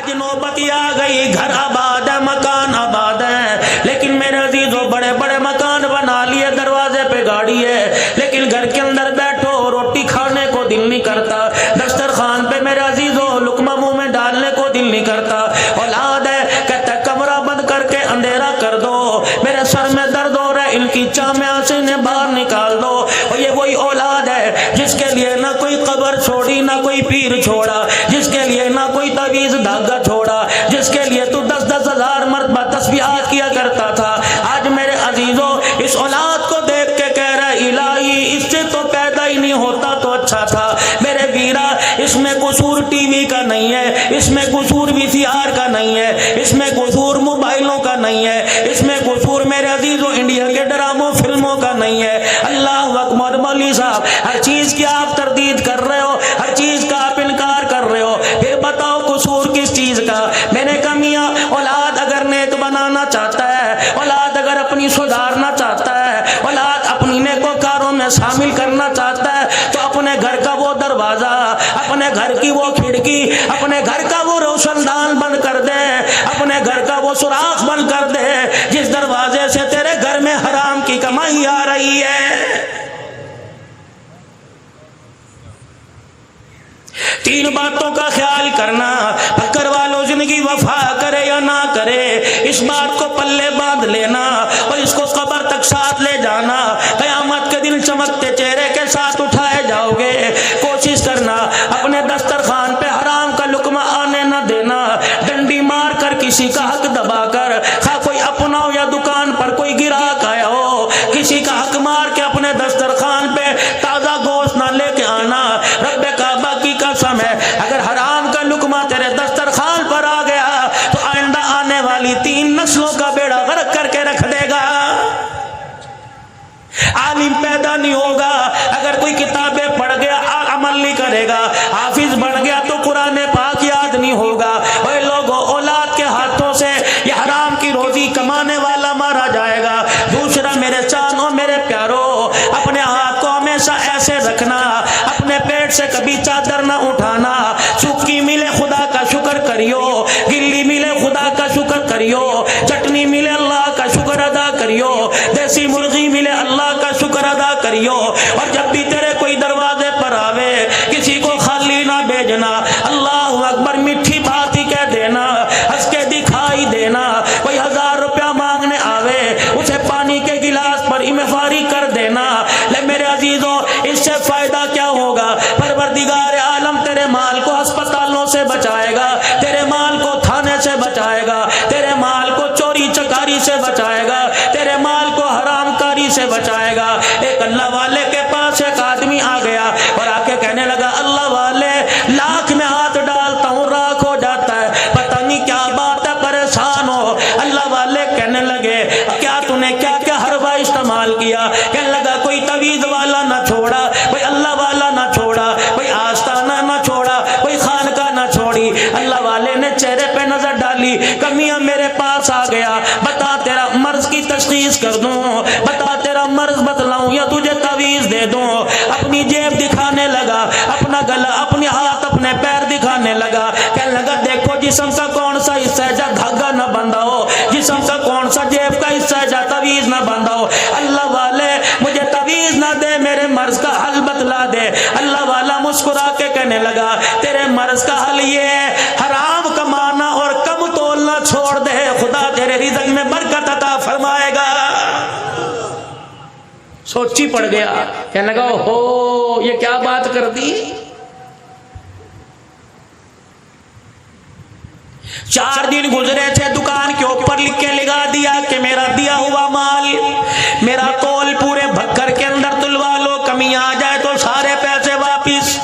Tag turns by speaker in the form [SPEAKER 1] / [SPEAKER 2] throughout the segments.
[SPEAKER 1] آج نوبت آ گئی، گھر آباد ہے، مکان آباد ہے، لیکن میرے عزیزوں بڑے بڑے مکان بنا لیے، دروازے پہ گاڑی ہے، لیکن گھر کے اندر بیٹھو روٹی کھانے کو دل نہیں کرتا، دسترخوان پہ میرے عزیزوں لقمہ منہ میں ڈالنے کو دل نہیں کرتا۔ اولاد ہے کہتا ہے کمرہ بند کر کے اندھیرا کر دو، میرے سر میں درد ہو رہا ہے، ان کی چاہ سے انہیں باہر نکال دو۔ اور یہ وہی اولاد ہے جس کے لیے نہ کوئی قبر چھوڑی، نہ کوئی پیر چھوڑا، جس کے لیے نہ کوئی تعویذ دھاگا چھوڑا، جس کے لیے تو 10-10 ہزار مرتبہ تسبیحات کیا کرتا تھا۔ آج میرے عزیزوں اس اولاد کو دیکھ کے کہہ رہا ہے الہی اس سے تو پیدا ہی نہیں ہوتا تو اچھا تھا۔ میرے ویرا اس میں قصور ٹی وی کا نہیں ہے، اس میں قصور VCR کا نہیں ہے، اس میں قصور موبائلوں کا نہیں ہے، اس میں قصور میرے عزیزوں انڈیا کے ڈراموں فلموں کا نہیں ہے۔ اللہ اکبر۔ مولوی صاحب ہر چیز کی آپ تردید کر رہے ہو، ہر چیز کا آپ انکار کر رہے ہو، پھر بتاؤ قصور کس چیز کا؟ میں نے کہا میاں اولاد اگر نیک بنانا چاہتا ہے، اولاد اگر اپنی سدھارنا چاہتا ہے، اولاد اپنی نیکوکاروں میں شامل کرنا چاہتا ہے تو اپنے گھر کا وہ دروازہ، اپنے گھر کی وہ کھڑکی، اپنے گھر کا وہ روشن دان بند کر دے، اپنے گھر کا وہ سوراخ بند کر دے جس دروازے سے تیرے گھر میں حرام کی کمائی آ رہی ہے۔ 3 باتوں کا خیال کرنا، پکڑ والوں زندگی وفا کرے یا نہ کرے، اس بات کو پلے باندھ لینا اور اس کو قبر تک ساتھ لے جانا۔ قیامت کے دن چمکتے چہرے کے ساتھ اٹھائے جاؤ گے۔ کوشش کرنا اپنے دسترخوان پہ حرام کا لقمہ آنے نہ دینا، ڈنڈی مار کر کسی کا حق دبا کر، خواہ کوئی اپنا ہو یا دکان پر کوئی گراہک آیا ہو، کسی کا حق مار کے اپنے دسترخوان پہ تازہ گوشت نہ لے کے آنا۔ رب کعبہ کی قسم ہے اگر حرام کا لقمہ تیرے دسترخوان پر آ گیا تو آئندہ آنے والی 3 نسلوں کا بیڑا غرق کر کے رکھ دے گا۔ عالم پیدا نہیں ہوگا اگر کوئی کتابیں پڑھ گیا عمل نہیں کرے گا، حافظ بن گیا تو قرآن پاک یاد نہیں ہوگا۔ اے لوگوں اولاد کے ہاتھوں سے یہ حرام کی روزی کمانے والا مارا جائے گا۔ دوسرا میرے چانوں میرے پیاروں، اپنے ہاتھ کو ہمیشہ ایسے رکھنا، اپنے پیٹ سے کبھی چادر نہ اٹھانا۔ سوکھی ملے خدا کا شکر کریو، گلی ملے خدا کا شکر کریو، چٹنی ملے اللہ کا شکر ادا کریو، دیسی مرغی ملے اللہ کا شکر ادا کریو۔ اور جب بھی تیرے کوئی دروازے پر آوے کسی کو خالی نہ بھیجنا، اللہ اکبر میٹھی بات ہی کہہ دینا، ہنس کے دکھائی دینا۔ کوئی 1000 روپیہ مانگنے آوے اسے پانی کے گلاس پر امفاری کر دینا۔ لے میرے عزیزوں اس سے فائدہ کیا ہوگا؟ پروردگار عالم تیرے مال کو ہسپتالوں سے بچائے گا، تیرے مال کو تھانے سے بچائے گا، تیرے مال کو چوری چکاری سے بچائے گا، تیرے مال کو حرام کاری سے بچائے گا۔ ایک اللہ والے کے پاس ایک آدمی آ گیا اور آ کے کہنے لگا اللہ والے لاکھ میں ہاتھ ڈالتا ہوں راکھ ہو جاتا ہے، پتہ نہیں کیا بات ہے، پریشان ہو۔ اللہ والے کہنے لگے کیا تو نے کیا کیا حربہ استعمال کیا؟ کہنے لگا کوئی تعویذ والا نہ چھوڑا، کوئی اللہ والا نہ چھوڑا، کوئی آستانہ نہ چھوڑا، کوئی خانقاہ نہ چھوڑی۔ اللہ والے نے چہرے پہ نظر ڈالی، کمیاں میرے پاس آ گیا، بتا تیرا مرض کی تشخیص کر دوں، بتا تیرا مرض بتلاؤں یا تجھے تعویذ دے دوں۔ اپنی جیب دکھانے لگا، اپنا گلا، اپنے ہاتھ، اپنے پیر دکھانے لگا، کہنے لگا دیکھو جسم کا کون سا حصہ ہے جہاں دھاگا نہ بندھا ہو، جسم کا کون سا جیب کا حصہ ہے جہاں تعویذ نہ بندھا ہو۔ اللہ والے مجھے تعویذ نہ دے، میرے مرض کا حل بتلا دے۔ اللہ والا مسکرا کے کہنے لگا تیرے مرض کا حل یہ ہے حرام کمانا اور کم تولنا چھوڑ دے، خدا تیرے رزق میں برکت عطا فرمائے گا۔ سوچی پڑ گیا، کہنے لگا ہو یہ کیا بات کر دی۔ 4 دن گزرے تھے، دکان کے اوپر لکھ کے لگا دیا کہ میرا دیا ہوا مال، میرا کول پورے بھکر کے اندر تلوا لو، کمی آ جائے تو سارے پیسے واپس۔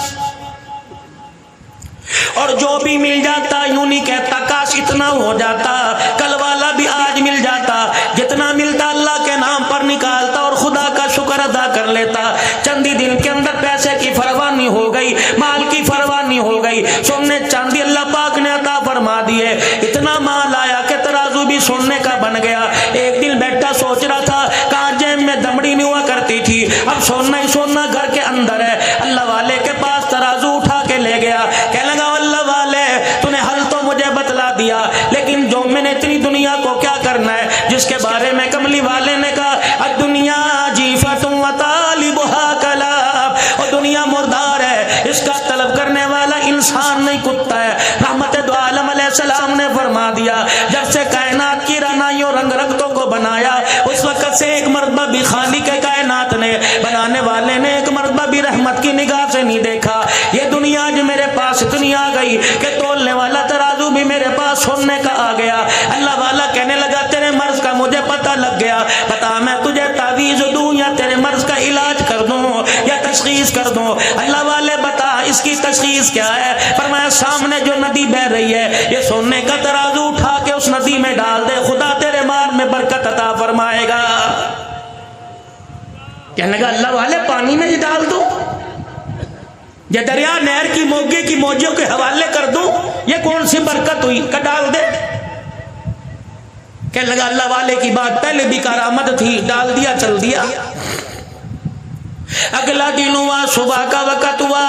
[SPEAKER 1] اور جو بھی مل جاتا یوں نہیں کہتا کاش اتنا ہو جاتا، کل والا بھی آج مل جاتا، جتنا ملتا اللہ کے نام پر نکالتا اور خدا کا شکر ادا کر لیتا۔ چند ہی دن کے اندر پیسے کی فراوانی ہو گئی، مال کی فراوانی ہو گئی، سونے چاندی اللہ پاک نے عطا فرما دیے، اتنا مال آیا کہ ترازو بھی سونے کا بن گیا۔ ایک دن بیٹا سوچ رہا تھا کہاں جیب میں دمڑی نہیں ہوا کرتی تھی، اب سونا ہی سونا گھر کے اندر ہے۔ اللہ والے کے پاس ترازو اٹھا کے لے گیا، کہنے لگا اللہ والے تو نے حل تو مجھے بتلا بتا دیا، لیکن جو میں نے اتنی دنیا کو کیا کرنا ہے، جس کے بارے میں کملی والے نے کہا الدنیا جیفۃ وطالبها کلاب، اور دنیا مردار ہے، اس کا طلب کرنے والا انسان نہیں کتا ہے۔ رحمت دو عالم علیہ السلام نے فرما دیا جب سے کائنات کی رعنائیوں رنگ رنگتوں کو بنایا، اس وقت سے ایک مرتبہ بھی خالق کائنات نے، بنانے والے نے ایک مرتبہ بھی رحمت کی نگاہ سے نہیں دیکھا۔ یہ دنیا جو میرے پاس اتنی آ گئی کہ تولنے والا ترازو بھی میرے پاس سننے کا آ گیا۔ اللہ والا کہنے لگا تیرے مرض کا مجھے پتہ لگ گیا، بتا میں تجھے تعویذ دوں یا تیرے مرض کا علاج کر دوں یا تشخیص کر دوں؟ اللہ والے بتا اس کی تشخیص کیا ہے؟ فرمایا سامنے جو ندی بہ رہی ہے، یہ سونے کا ترازو اٹھا کے اس ندی میں ڈال دے، خدا تیرے مال میں برکت عطا فرمائے گا۔ کہنے لگا اللہ والے پانی میں ہی ڈال دوں، یہ دریا نہر کی موگے کی موجوں کے حوالے کر دوں، یہ کون سی برکت ہوئی کہ ڈال دے؟ کہنے لگا اللہ والے کی بات پہلے بھی کرامت تھی، ڈال دیا چل دیا۔ اگلا دن ہوا، صبح کا وقت ہوا،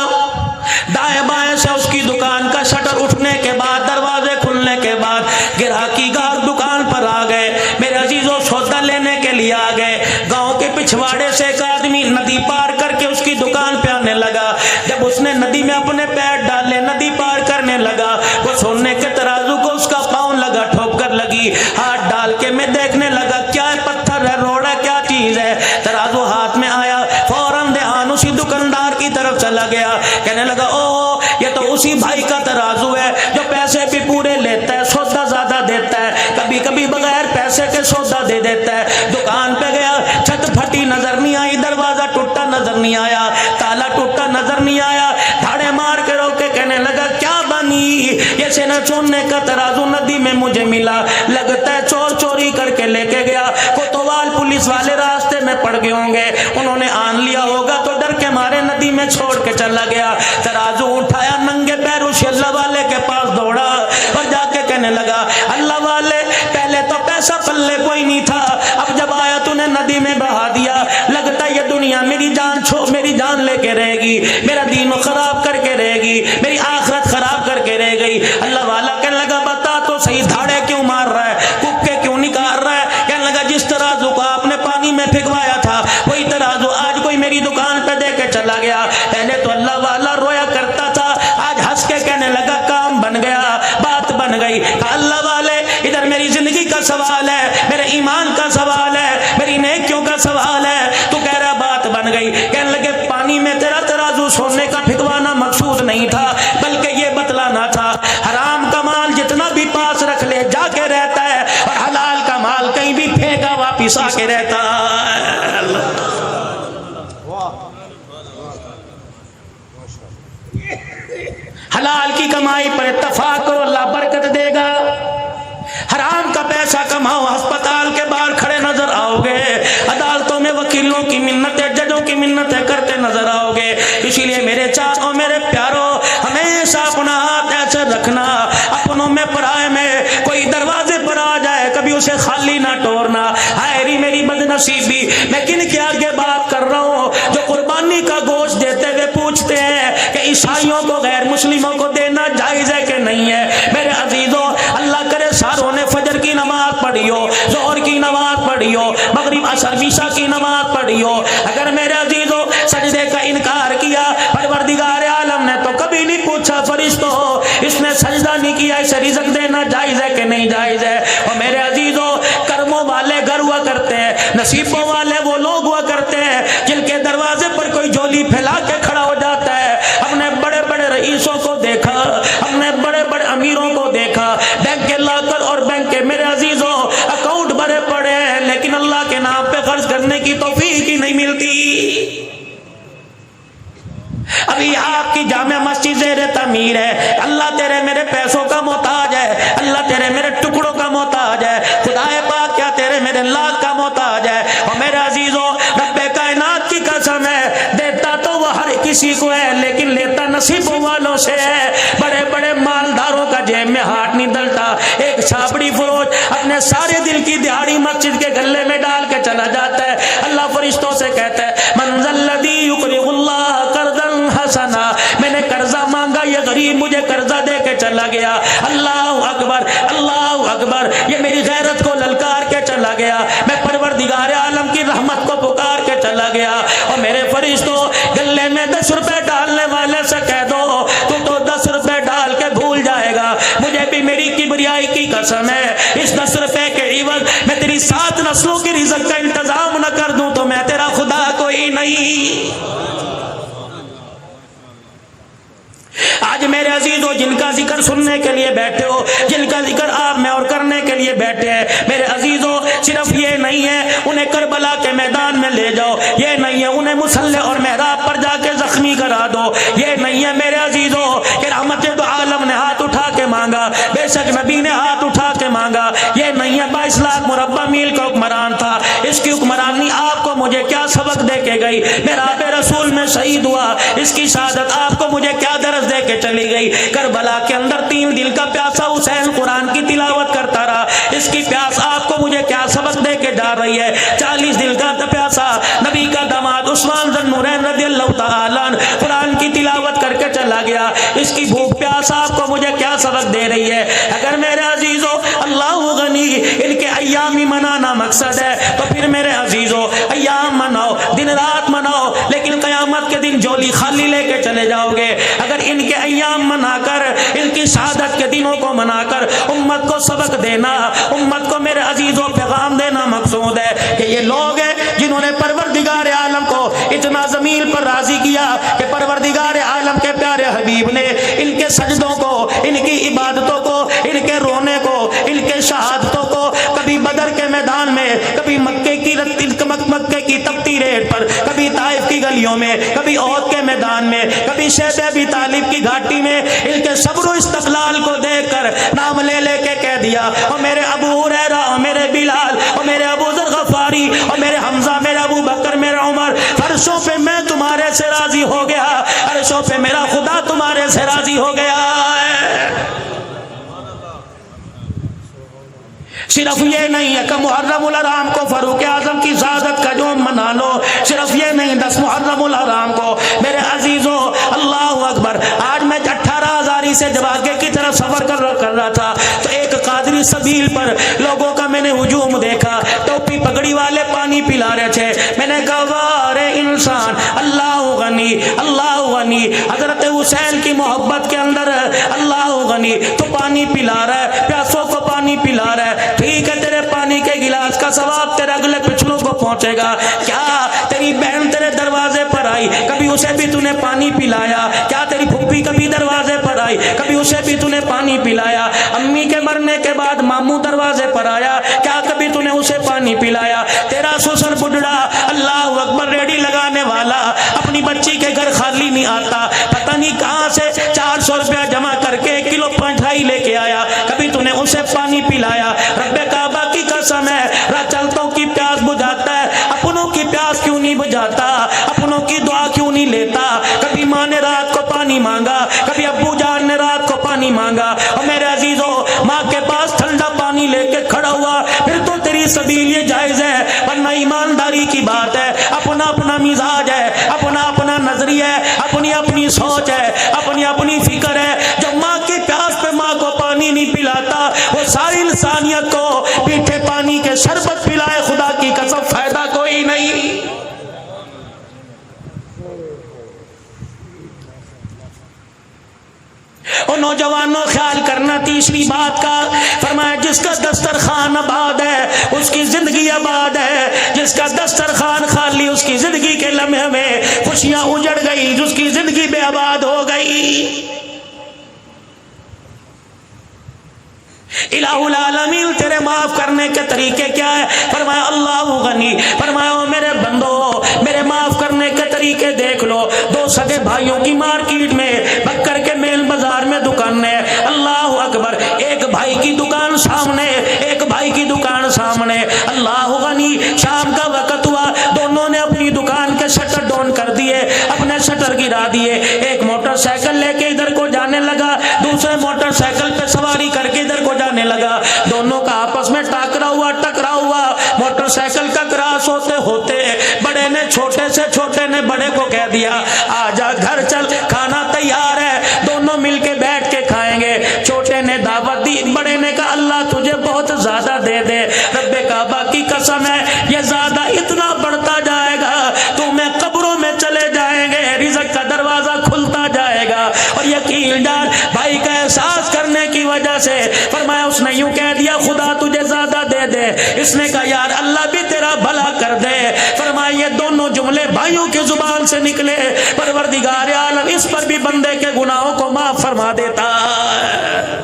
[SPEAKER 1] دائیں بائیں سے اس کی دکان کا شٹر اٹھنے کے بعد، دروازے کھلنے کے بعد گراہکی گار دکان پر آ گئے۔ میرے عزیزوں سودا لینے کے لیے آ گئے۔ گاؤں کے پچھواڑے سے ایک آدمی ندی پار کر کے اس کی دکان پہ آنے لگا۔ جب اس نے ندی میں اپنے پیر ڈالے، ندی پار کرنے لگا، وہ سونے کے ترازو کو اس کا پاؤں لگا، ٹھوکر لگی، ہاتھ ڈال کے میں دیکھنے لگا کیا ہے، پتھر ہے، روڑا کیا چیز ہے؟ ترازو ہاتھ میں آیا، فوراً دھیان اسی دکاندار کی طرف چلا گیا، کہنے لگا او یہ تو اسی بھائی کا ترازو ہے جو پیسے بھی پورے لیتا ہے، سودا زیادہ دیتا ہے، کبھی کبھی بغیر پیسے کے سودا دے دیتا ہے۔ دکان پہ گیا، چھت پھٹی نظر نہیں آئی، دروازہ ٹوٹا نظر نہیں آیا، تالا ٹوٹا نظر نہیں آیا، دھاڑے مار کے روکے کہنے لگا کیا بنی؟ یہ سینا چوننے کا ترازو ندی میں مجھے ملا، لگتا ہے چور چوری کر کے لے کے گیا، کوتوال پولیس والے راستے میں پڑ گئے ہوں گے، انہوں نے آن لیا ہوگا تو ڈر کے مارے ندی میں چھوڑ کے چلا گیا۔ ترازو اٹھایا، ننگے پیروں سے اللہ والے کے پاس دوڑا اور جا کے کہنے لگا اللہ والے پہلے تو پیسہ پلے کوئی نہیں تھا، اب جب آیا تو نے ندی میں بہا دیا، لگتا ہے یہ دنیا میری جان لے کے رہے گی، میرا دین خراب کر کے رہے گی، میری آخرت خراب کر کے رہ گئی۔ اللہ والا کہنے لگا بتا تو صحیح، دھاڑے کیوں مار رہا ہے، ککے کیوں نکال رہا ہے؟ کہنے لگا جس ترازو کو آپ نے پانی میں پھینکوایا تھا وہی ترازو آج کوئی میری دکان پہ دے کے چلا گیا۔ پہلے تو اللہ والا رویا کرتا تھا، آج ہنس کے کہنے لگا کام بن گیا، بات بن گئی۔ کہا اللہ والے ادھر میری زندگی کا سوال ہے، میرے ایمان کا سوال ہے، میری نیکیوں کا سوال ہے، تو کہہ رہا بات بن گئی۔ کہنے لگے پانی میں تیرا ترازو سونے کا پھینکوانا مقصود نہیں تھا، بلکہ یہ بتلانا تھا حرام کا مال جتنا بھی پاس رکھ لے جا کے رہتا ہے، اور حلال کا مال کہیں بھی پھینکا واپس آ کے رہتا ہے۔ حلال کی کمائی پر اتفاق کرو، اللہ برکت دے گا۔ حرام کا پیسہ کماؤ، ہسپتال کے باہر کھڑے نظر آؤ گے، عدالتوں میں وکیلوں کی منتیں، ججوں کی منتیں کرتے نظر آؤ گے۔ اسی لیے میرے چاچوں، میرے پیاروں، ہمیشہ اپنا ہاتھ ایسے رکھنا، اپنوں میں پرائے میں کوئی دروازے پر آ جائے کبھی اسے خالی نہ ٹورنا۔ ہائے میری بدنصیبی، میں کن کے آگے بات کر رہا ہوں جو قربانی کا گوشت دیتے ہوئے پوچھتے ہیں کہ عیسائیوں کو غیر مسلموں کو دینا جائز ہے کہ نہیں ہے۔ میرے عزیزوں اللہ کرے ساروں نے فجر کی نماز پڑھی ہو، ظہر کی نماز پڑھی ہو، مغرب عصر عشاء کی نماز پڑھی ہو، اگر میرے عزیزوں سجدے کا انکار کیا، پروردگار عالم نے تو کبھی نہیں پوچھا فرشتوں اس نے سجدہ نہیں کیا، اسے رزق دینا جائز ہے کہ نہیں جائز ہے۔ اور میرے عزیزوں کرموں والے گھر ہوا کرتے ہیں، نصیبوں والے وہ لوگ ہوا کرتے ہیں جن کے دروازے پر کوئی جھولی پھیلا کے کھڑا ہو جاتا ہے۔ ہم نے بڑے بڑے رئیسوں کو دیکھا، ہم نے بڑے بڑے امیروں کو دیکھا، بینک کے لاکر اور بینک کے میرے عزیزوں اکاؤنٹ بھرے پڑے ہیں، لیکن اللہ کے نام پہ خرچ کرنے کی توفیق ہی نہیں ملتی۔ ابھی آپ کی جامع مسجد زیر تعمیر ہے، اللہ تیرے میرے پیسوں کا محتاج ہے، اللہ تیرے میرے ٹکڑوں کا محتاج ہے، خدا پاک کیا تیرے میرے لاکھ کا محتاج ہے۔ اور میرے عزیزوں رب کائنات کی قسم ہے، دیتا تو وہ ہر کسی کو ہے لیکن لیتا نصیبوں والوں سے ہے۔ بڑے بڑے مالداروں کا جیب میں ہاتھ نہیں ڈلتا، ایک چھاپڑی فروش اپنے سارے دل کی دہاڑی مسجد کے گلے میں ڈال کے چلا جاتا ہے۔ اللہ فرشتوں سے کہتا ہے من ذا الذی یقرض اللہ قرضا حسنا، میں نے قرضہ مانگا یہ غریب مجھے قرضہ دے کے چلا گیا، اللہ اکبر اللہ اکبر، یہ میری غیرت کو للکار کے چلا گیا، میں پروردگار عالم کی رحمت کو پکار کے چلا گیا، اور میرے فرشتوں گلے میں 10 روپے ڈالنے والے سے کہہ دو تو 10 روپے ڈال کے بھول جائے گا، مجھے بھی میری کبریائی کی قسم ہے، اس 10 روپے کے عوض میں تیری 7 نسلوں کی رزق کا انتظام نہ کر دوں تو میں تیرا خدا کوئی نہیں۔ آج میرے عزیزو جن کا ذکر سننے کے لیے بیٹھے ہو، جن کا ذکر آپ میں اور کرنے کے لیے بیٹھے ہیں، میرے عزیزو صرف یہ نہیں ہے انہیں کربلا کے میدان میں لے جاؤ، یہ نہیں ہے انہیں مصلی اور محراب پر جا کے زخمی کرا دو، یہ نہیں ہے میرے عزیزو کہ رحمت دو عالم نے ہاتھ اٹھا کے مانگا، بے شک نبی نے ہاتھ اٹھا کے مانگا، یہ نہیں ہے 22 لاکھ مربع میل کا حکمران تھا، اس کی حکمرانی آپ کو مجھے کیا سبق دے کے گئی، میرا آب رسول میں شہید ہوا، اس کی شہادت آپ کو مجھے کیا درس دے کے چلی گئی، کربلا کے اندر 3 دل کا پیاسا حسین قرآن کی تلاوت کرتا رہا، اس کی پیاس آپ کو مجھے کیا سبق دے کے جا رہی ہے، 40 دل کا پیاسا نبی کا داماد عثمان ذو النورین رضی اللہ تعالیٰ عنہ قرآن کی تلاوت کر کے چلا گیا، اس کی بھوک پیاس آپ کو مجھے کیا سبق دے رہی ہے۔ اگر میرے عزیزو اللہ غنی ان کے ایام ہی منانا مقصد ہے تو پھر میرے عزیزو ایام مناؤ، دن رات مناؤ، لیکن قیامت کے دن جولی خالی لے کے چلے جاؤ گے۔ اگر ان کے ایام منا کر، ان کی شہادت کے دنوں کو منا کر امت کو سبق دینا، امت کو میرے عزیزوں پیغام دینا مقصود ہے کہ یہ لوگ ہیں جنہوں نے پروردگار عالم کو اتنا زمین پر راضی کیا کہ پروردگار عالم کے پیارے حبیب نے ان کے سجدوں کو، ان کی عبادتوں کو، ان کے رونے کو، ان کے شہادتوں کو کبھی بدر کے میدان میں، کبھی مکے کی تپتی ریت پر، کبھی طائف کی گلیوں میں، کبھی احد کے میدان میں، کبھی شیب ابی طالب کی گھاٹی میں ان کے صبر و استقلال کو دیکھ کر نام لے لے کے کہہ دیا، اور میرے ابو ہریرہ اور میرے بلال اور میرے ابو ذر غفاری اور میرے حمزہ، میرے ابو بکر، میرے عمر، فرشوں پہ میں تمہارے سے راضی ہو گیا، عرشوں پہ میرا خدا تمہارے سے راضی ہو گیا ہے۔ صرف یہ نہیں ہے کہ محرم الحرام کو فاروق اعظم کی شہادت کا یوم منا لو، صرف یہ نہیں 10 محرم الحرام کو میرے عزیزوں اللہ اکبر۔ آج میں 18 ہزاری سے جب آگے کی طرف سفر کر رہا تھا تو ایک قادری سبیل پر لوگوں کا میں نے ہجوم دیکھا، ٹوپی پگڑی والے پانی پلا رہے تھے، میں نے کہا وارے انسان، اللہ غنی اللہ غنی، حضرت حسین کی محبت کے اندر اللہ غنی، تو پانی پلا رہا ہے، پیاسوں کو پانی پلا رہا ہے، ٹھیک ہے تیرے پانی کے گلاس کا ثواب تیرے اگلے پچھلوں کو پہنچے گا، کیا تیری بہن تیرے دروازے پر آئی کبھی اسے بھی تو نے پانی پلایا؟ کیا تیری پھپھی کبھی دروازے پر آئی کبھی اسے بھی تو نے پانی پلایا؟ امی کے مرنے کے بعد ماموں دروازے پر آیا، کیا کبھی تو نے اسے پانی پلایا؟ تیرا سسر بڈڑا اللہ اکبر ریڈی لگانے والا اپنی بچی کے گھر خالی نہیں آتا، پتہ نہیں کہاں سے 400 روپیہ جمع کر کے 1 کلو پنٹھائی لے کے آیا، کبھی تو نے اسے پانی پلایا؟ رب کعبہ کی قسم ہے، راہ چلتوں کی پیاس بجھاتا ہے، اپنوں کی پیاس کیوں نہیں بجھاتا؟ اپنوں کی دعا کیوں نہیں لیتا؟ کبھی ماں نے رات کو پانی مانگا، کبھی ابو جان نے رات کو پانی مانگا، اور میرے عزیزوں ماں کے پاس ٹھنڈا پانی لے کے کھڑا ہوا، پھر تو تیری سبیل یہ جائز ہے، ورنہ ایمانداری کی بات ہے، اپنا اپنا مزاج ہے، اپنا اپنا نظریہ ہے، اپنی اپنی سوچ ہے، اپنی اپنی فکر ہے۔ جو ماں کی پیاس پہ ماں کو پانی نہیں پلاتا وہ ساری انسانیت کو پیٹھے پانی کے شربت پلائے، خدا کی قسم فائدہ کوئی نہیں۔ اور نوجوانوں خیال کرنا تیسری بات کا، فرمایا جس کا دسترخوان آباد ہے اس کی زندگی آباد ہے، جس کا دسترخوان خالی اس کی زندگی کے لمحے میں خوشیاں اجڑ گئی، جس کی زندگی بے آباد ہو گئی۔ الہ العالمین تیرے معاف کرنے کے طریقے کیا ہے؟ فرمایا اللہ غنی، فرمایا میرے بندو میرے معاف کرنے کے طریقے دیکھ لو۔ 2 سگے بھائیوں کی مارکیٹ میں بکر کے میل بازار میں دکان ہے، اللہ اکبر، ایک بھائی کی دکان سامنے، ایک بھائی کی دکان سامنے، اللہ غنی، شام کا وقت ہوا، دونوں نے اپنی دکان کے شٹر ڈاؤن کر دیے، اپنے شٹر گرا دیے، ایک موٹر سائیکل لے کے ادھر کو جانے لگا، دوسرے موٹر سائیکل پہ سواری کر کے ادھر کو جانے لگا، دونوں کا آپس میں ٹکرا ہوا، موٹر سائیکل کا کراس ہوتے ہوتے بڑے نے چھوٹے سے چھوٹے نے بڑے کو کہہ دیا آجا گھر چل، کھانا تیار ہے، دونوں مل کے ایک بڑے نے کہا اللہ تجھے بہت زیادہ دے دے، رب کعبہ کی قسم ہے یہ زیادہ اتنا بڑھتا جائے گا، تمہیں قبروں میں چلے جائیں گے، رزق کا دروازہ کھلتا جائے گا۔ اور یقین جان بھائی کا احساس کرنے کی وجہ سے فرمایا اس نے یوں کہہ دیا خدا تجھے زیادہ دے دے، اس نے کہا یار اللہ بھی تیرا بھلا کر دے۔ فرمایا یہ دونوں جملے بھائیوں کی زبان سے نکلے، پروردگار عالم اس پر بھی بندے کے گناہوں کو معاف فرما دیتا ہے۔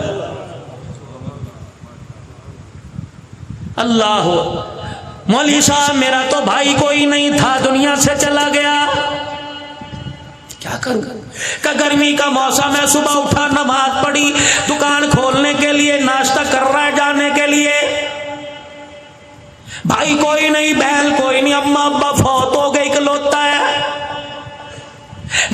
[SPEAKER 1] اللہ مولوی صاحب میرا تو بھائی کوئی نہیں تھا، دنیا سے چلا گیا، کیا کروں؟ کہ گرمی کا موسم ہے، صبح اٹھا نماز پڑھی، دکان کھولنے کے لیے ناشتہ کر رہا ہے جانے کے لیے، بھائی کوئی نہیں، بہن کوئی نہیں، اماں ابا فوت ہو گئے، اکلوتا ہے۔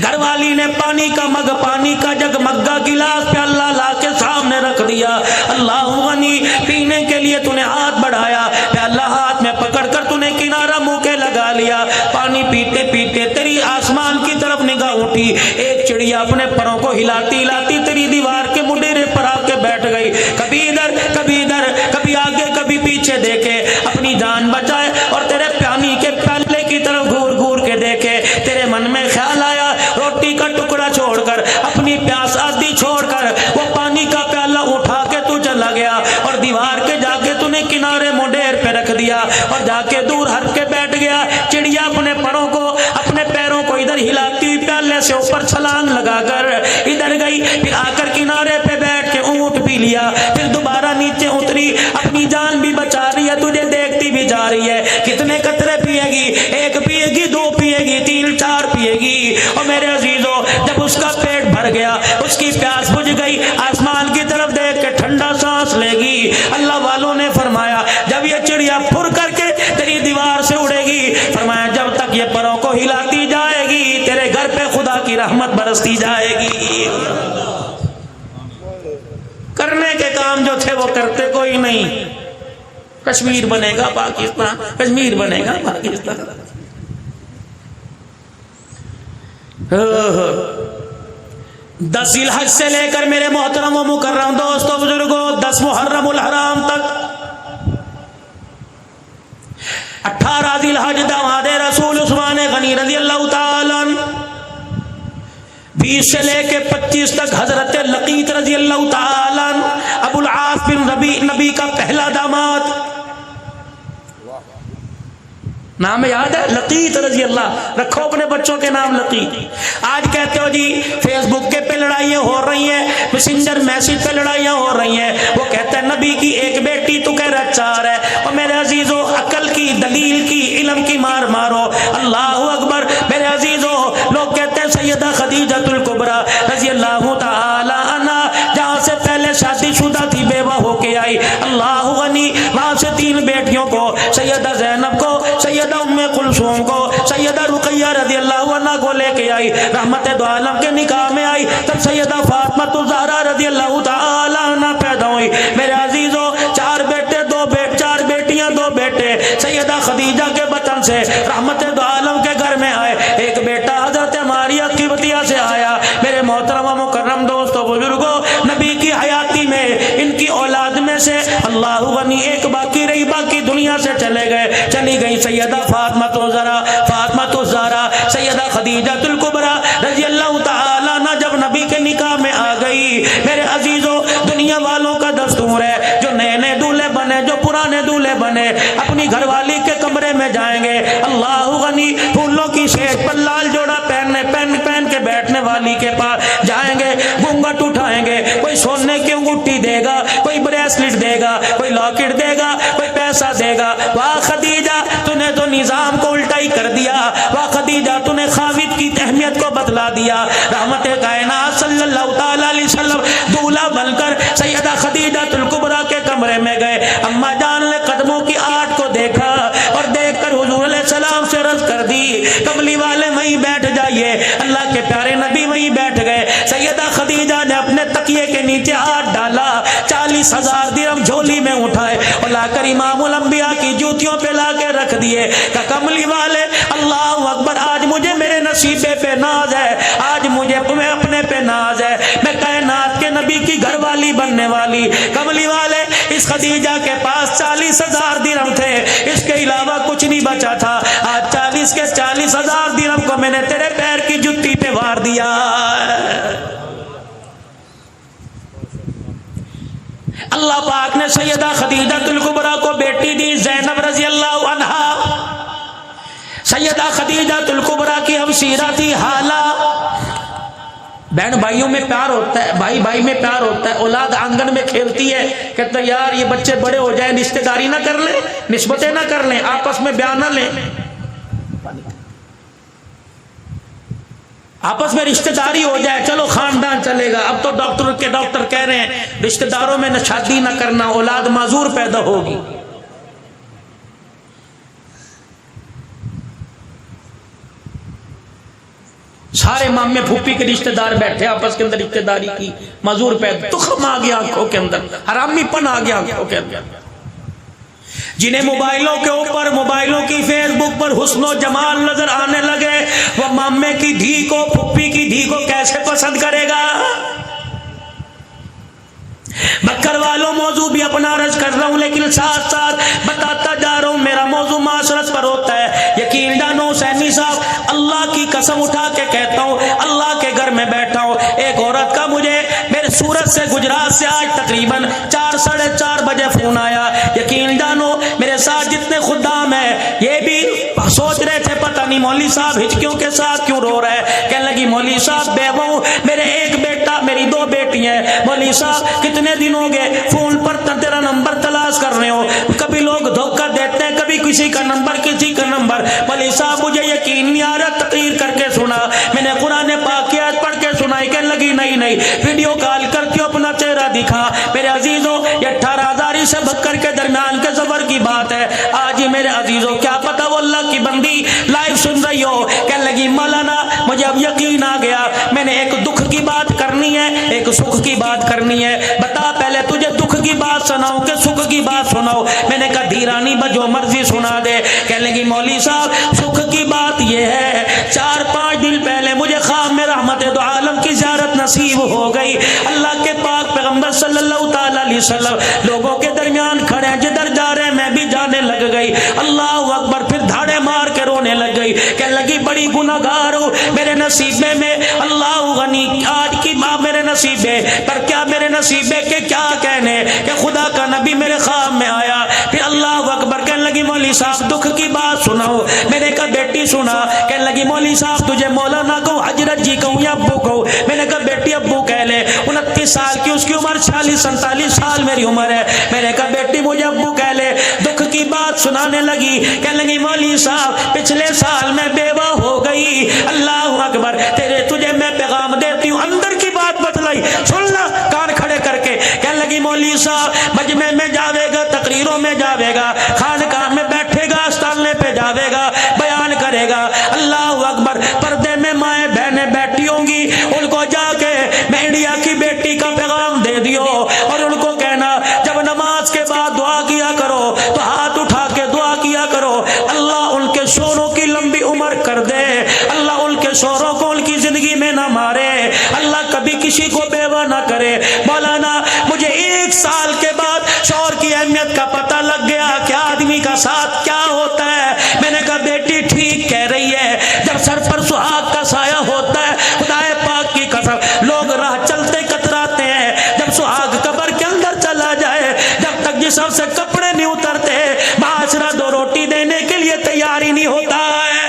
[SPEAKER 1] گھر والی نے پانی کا مگ، پانی کا جگ، مگا گلاس پیالہ لا کے سامنے رکھ دیا، اللہ غنی پینے کے لیے تو نے ہاتھ بڑھایا، پیالہ ہاتھ میں پکڑ کر تو نے کنارہ منہ کے لگا لیا، پانی پیتے پیتے تیری آسمان کی طرف نگاہ اٹھی، ایک چڑیا اپنے پروں کو ہلاتی ہلاتی تیری دیوار کے مڈیرے پر آ کے بیٹھ گئی، کبھی ادھر کبھی ادھر، کبھی آگے کبھی پیچھے دیکھے، اپنی جان بچائے اور تیرے پانی کے پیالے کی طرف گور گور کے دیکھے، تیرے من میں خیال آیا روٹی کا ٹکڑا چھوڑ کر، اپنی پیاس آدھی چھوڑ کر وہ پانی کا پیالہ اٹھا کے تو چلا گیا اور دیوار کے جا کے تو نے کنارے مڈیر پہ رکھ دیا اور جا کے دور ہٹ کے بیٹھ گیا۔ چڑیا اپنے پروں کو، اپنے پیروں کو ادھر ہلاتی ہوئی پیالے سے اوپر چھلانگ لگا کر ادھر گئی، پھر آ کر کنارے پہ بیٹھ کے اونٹ پی لیا، پھر دوبارہ نیچے اتری، اپنی جان بھی بچا رہی ہے، تجھے دیکھتی بھی جا رہی ہے، کتنے قطرے پیے گی، ایک پیے گی، دو پیے گی، تین چار پیے گی، اور میرے عزیزو جب اس کا پیٹ بھر گیا، اس کی پیاس بجھ گئی، آسمان کی طرف دیکھ کے ٹھنڈا سانس لے گی۔ اللہ والوں نے فرمایا جب یہ چڑیا پھر کر کے تیری دیوار سے اڑے گی، فرمایا جب تک یہ پروں کو ہلاتی جائے گی تیرے گھر پہ خدا کی رحمت برستی جائے گی۔ کرنے کے کام جو تھے وہ کرتے کوئی نہیں، کشمیر بنے گا پاکستان، کشمیر بنے گا پاکستان۔ 10 ذی الحج سے لے کر میرے محترم و مکرم دوستوں بزرگوں 10 محرم الحرام تک، 18 ذی الحج داماد رسول عثمان غنی رضی اللہ تعالیٰ عنہ، 20 سے لے کے 25 تک حضرت لقیط رضی اللہ تعالیٰ عنہ، ابو العاص بن ربیع نبی کا پہلا داماد، نام یاد ہے لقیط رضی اللہ، رکھو اپنے بچوں کے نام لقیط۔ آج کہتے ہو جی فیس بک کے پہ لڑائیاں ہو رہی ہیں، میسنجر میسج پہ لڑائیاں ہو رہی ہیں، وہ کہتا ہے نبی کی ایک بیٹی تو کہہ رہا 4 ہے، اور میرے عزیزو عقل کی، دلیل کی، علم کی مار مارو، اللہ اکبر۔ میرے عزیزو لوگ کہتے ہیں سیدہ خدیجۃ الکبریٰ رضی اللہ تعالی عنہا جہاں سے پہلے شادی شدہ تھی، بیوہ ہو کے آئی، اللہ غنی، وہاں سے 3 بیٹیوں کو، سیدہ زینب کو، سیدہ ام کلثوم کو، سیدہ رقیہ رضی اللہ عنہا کو لے کے آئی، رحمت دو عالم کے نکاح میں آئی، تب سیدہ فاطمہ الزہرا رضی اللہ تعالی عنہا پیدا ہوئی۔ میرے عزیزو 4 بیٹے 4 بیٹیاں 2 بیٹے سیدہ خدیجہ کے بطن سے رحمت دو عالم کے گھر میں آئے، ایک بیٹا حضرت ماریہ قبطیہ سے آیا۔ میرے محترم و مکرم دوستو بزرگوں نبی کی حیاتی میں ان کی اولاد میں سے اللہ غنی ایک باقی رہی، باقی دنیا سے چلی گئی سیدہ فاطمہ الزہرا، سیدہ خدیجۃ الکبریٰ رضی اللہ تعالیٰ عنہ جب نبی کے نکاح میں آ گئی، میرے عزیزو دنیا والوں کا دستور ہے جو نئے نئے دولہے بنے، جو پرانے دولہے بنے، اپنی گھر والی کے کمرے میں جائیں گے، اللہ غنی پھولوں کی شیش پر لال جوڑا پہن کے بیٹھنے والی کے پاس جائیں گے، گھونگھٹ اٹھائیں گے، کوئی سونے کی انگوٹھی دے گا، کوئی بریسلٹ دے گا، کوئی لاکٹ دے گا، کوئی پیسہ دے گا۔ واہ خدیجہ تو نے تو نظام کو الٹا ہی کر دیا، واہ خدیجہ تو نے خاوند کی اہمیت کو بتلا دیا۔ رحمت کائنات صلی اللہ تعالی علیہ وسلم دولہا بن کر سیدہ خدیجہ الکبریٰ کے کمرے میں گئے، اما جان نے قدموں کی آٹ کو دیکھا اور دیکھ کر حضور علیہ السلام سے عرض کر دی کملی والے وہیں بیٹھ جائیے، اللہ کے پیارے نبی وہیں بیٹھ گئے۔ سیدہ خدیجہ نے اپنے تکیے کے نیچے ہاتھ ڈالا، 40,000 درہم جھولی میں اٹھائے اور لا کر امام الانبیاء کی جوتیوں پہ لا کے رکھ دیے کہ کملی والے اللہ اکبر، آج مجھے میرے نصیبے پہ ناز ہے، آج مجھے اپنے پہ ناز ہے، میں کائنات کے نبی نبی کی گھر والی بننے والی کملی والے اس خدیجہ کے پاس 40,000 درہم تھے، اس کے علاوہ کچھ نہیں بچا تھا. آج 40 کے 40,000 درہم کو میں نے تیرے پیر کی جتی پہ وار دیا. اللہ پاک نے سیدہ خدیجہ الکبریٰ کو بیٹی دی زینب رضی اللہ عنہا. سیدہ خدیجہ الکبریٰ کی ہمشیرہ تھی حالہ. بہن بھائیوں میں پیار ہوتا ہے، بھائی بھائی میں پیار ہوتا ہے. اولاد آنگن میں کھیلتی ہے، کہتا ہے یار یہ بچے بڑے ہو جائیں، رشتہ داری نہ کر لیں، نسبتیں نہ کر لیں، آپس میں بیان نہ لیں، آپس میں رشتہ داری ہو جائے، چلو خاندان چلے گا. اب تو ڈاکٹر کہہ رہے ہیں رشتہ داروں میں شادی نہ کرنا، اولاد معذور پیدا ہوگی. سارے مامے پھوپھی کے رشتہ دار بیٹھے آپس کے اندر رشتہ داری کی، معذور پیدا، تخم آ گیا آنکھوں کے اندر، حرامی پن آ گیا آنکھوں کے اندر. جنہیں موبائلوں کے اوپر، موبائلوں کی فیس بک پر حسن و جمال نظر آنے لگے، وہ مامے کی دھی کو، پھوپھی کی دھی کو کیسے پسند کرے گا؟ بکر والوں موضوع بھی اپنا عرض کر رہا ہوں، لیکن ساتھ ساتھ بتاتا جا رہا ہوں میرا موضوع معاشرت پر ہوتا ہے. یقین جانو حسینی صاحب، اللہ کی قسم اٹھا کے کہتا ہوں، اللہ کے گھر میں بیٹھا ہوں، ایک عورت کا مجھے میرے سورت سے، گجرات سے آج تقریباً 4 ساڑھے 4 بجے فون آیا. یقین جانو میرے ساتھ جتنے خدام ہیں یہ بھی سوچ رہے تھے پتہ نہیں مولوی صاحب ہچکیوں کے ساتھ کیوں رو رہا ہے. کہنے لگی مولوی صاحب بیوہ، میرے ایک بیٹا، میری 2 بیٹی ہیں. مولوی صاحب کتنے دن ہو گئے فون پر تیرا نمبر تلاش کر رہے ہو، کبھی لوگ دھوکہ دیتے ہیں، کبھی کسی کا نمبر کسی کا نمبر. مولوی صاحب مجھے یقین نہیں آ رہا، تقریر کر کے سنا، میں نے قرآن پاک کی آیت پڑھ کے سنائی. کہنے لگی نہیں ویڈیو کال کر کے اپنا چہرہ دکھا. میرے عزیزوں یہ 18,000 سے بکر کے درمیان کے سفر کی بات ہے. آج ہی میرے عزیزوں کیا پتا وہ اللہ کی بندی لائیو سن رہی ہو. کہنے لگی مولانا مجھے اب یقین آ گیا، میں نے ایک دکھ کی بات کرنی ہے، ایک سکھ کی بات کرنی ہے. بتا پہلے تجھے دکھ کی بات سناؤں کہ سکھ کی بات سناؤ؟ میں نے کہا دھیرانی بجو مرضی سنا دے. کہنے لگی مولوی صاحب سکھ کی بات یہ ہے، 4-5 دن پہلے مجھے خواب میں رحمت دو عالم کی زیارت نصیب ہو گئی. اللہ کے پاک پیغمبر صلی اللہ تعالی علیہ وسلم لوگوں کے درمیان کھڑے ہیں، جدھر جا رہے ہیں میں بھی جانے لگ گئی. اللہ اکبر، پھر دھاڑے مار کے رونے لگ گئی. کہنے لگی بڑی گناہگار ہوں، میرے نصیبے میں اللہ غنی آج کی ماں میرے نصیبے پر کیا، میرے نصیبے کے کیا کہنے کہ خدا کا نبی میرے خواب میں آیا. پھر اللہ اکبر، کہنے لگی مولوی صاحب دکھ کی بات سناؤ. میں نے کہا بیٹی سنا. کہنے لگی مولوی صاحب تجھے مولانا کہوں، حضرت جی کہوں یا ابو کہوں؟ میں نے کہا بیٹی ابو کہہ لے. 29 سال کی اس کی عمر، 46-47 سال میری عمر ہے. میں نے کہا بیٹی مجھے ابو کہہ لے. دکھ کی بات سنانے لگی. کہنے لگی مولوی صاحب پچھلے سال میں بیوہ ہو گئی. اللہ اکبر، تجھے میں پیغام دیتی ہوں، اندر کی بات بتلائی، سننا کان کھڑے کر کے. کہنے لگی مولوی صاحب مجمع میں جاوے گا، تقریروں میں جاوے گا، خانقاہ میں بیٹھے گا، استانلے پہ جاوے گا، بیان کرے گا. اللہ اکبر، پردے میں مائیں بہنیں بیٹھی ہوں گی، ان کو جا کے میں انڈیا کی بیٹی کا پیغام دے دیو اور ان کو کہنا جب نماز کے بعد دعا کیا کرو تو ہاتھ اٹھا کے دعا کیا کرو. اللہ ان کے شوروں کی لمبی عمر کر دے، اللہ ان کے شوروں کو ان کی زندگی میں نہ مارے، اللہ کبھی کسی کو بیوہ نہ کرے. مولانا مجھے 1 سال کے بعد شور کی اہمیت کا پتہ لگ گیا کہ آدمی کا ساتھ کیا ہوتا ہے. میں نے کہا بیٹی ٹھیک کہہ رہی ہے، جب سر پر سہاگ کا سایہ ہوتا ہے، خدا پاک کی قسم لوگ راہ چلتے کتراتے ہیں. جب سہاگ قبر کے اندر چلا جائے، جب تک جسم سے کپڑے نہیں اترتے، معاشرہ 2 روٹی دینے کے لیے تیار ہی نہیں ہوتا ہے.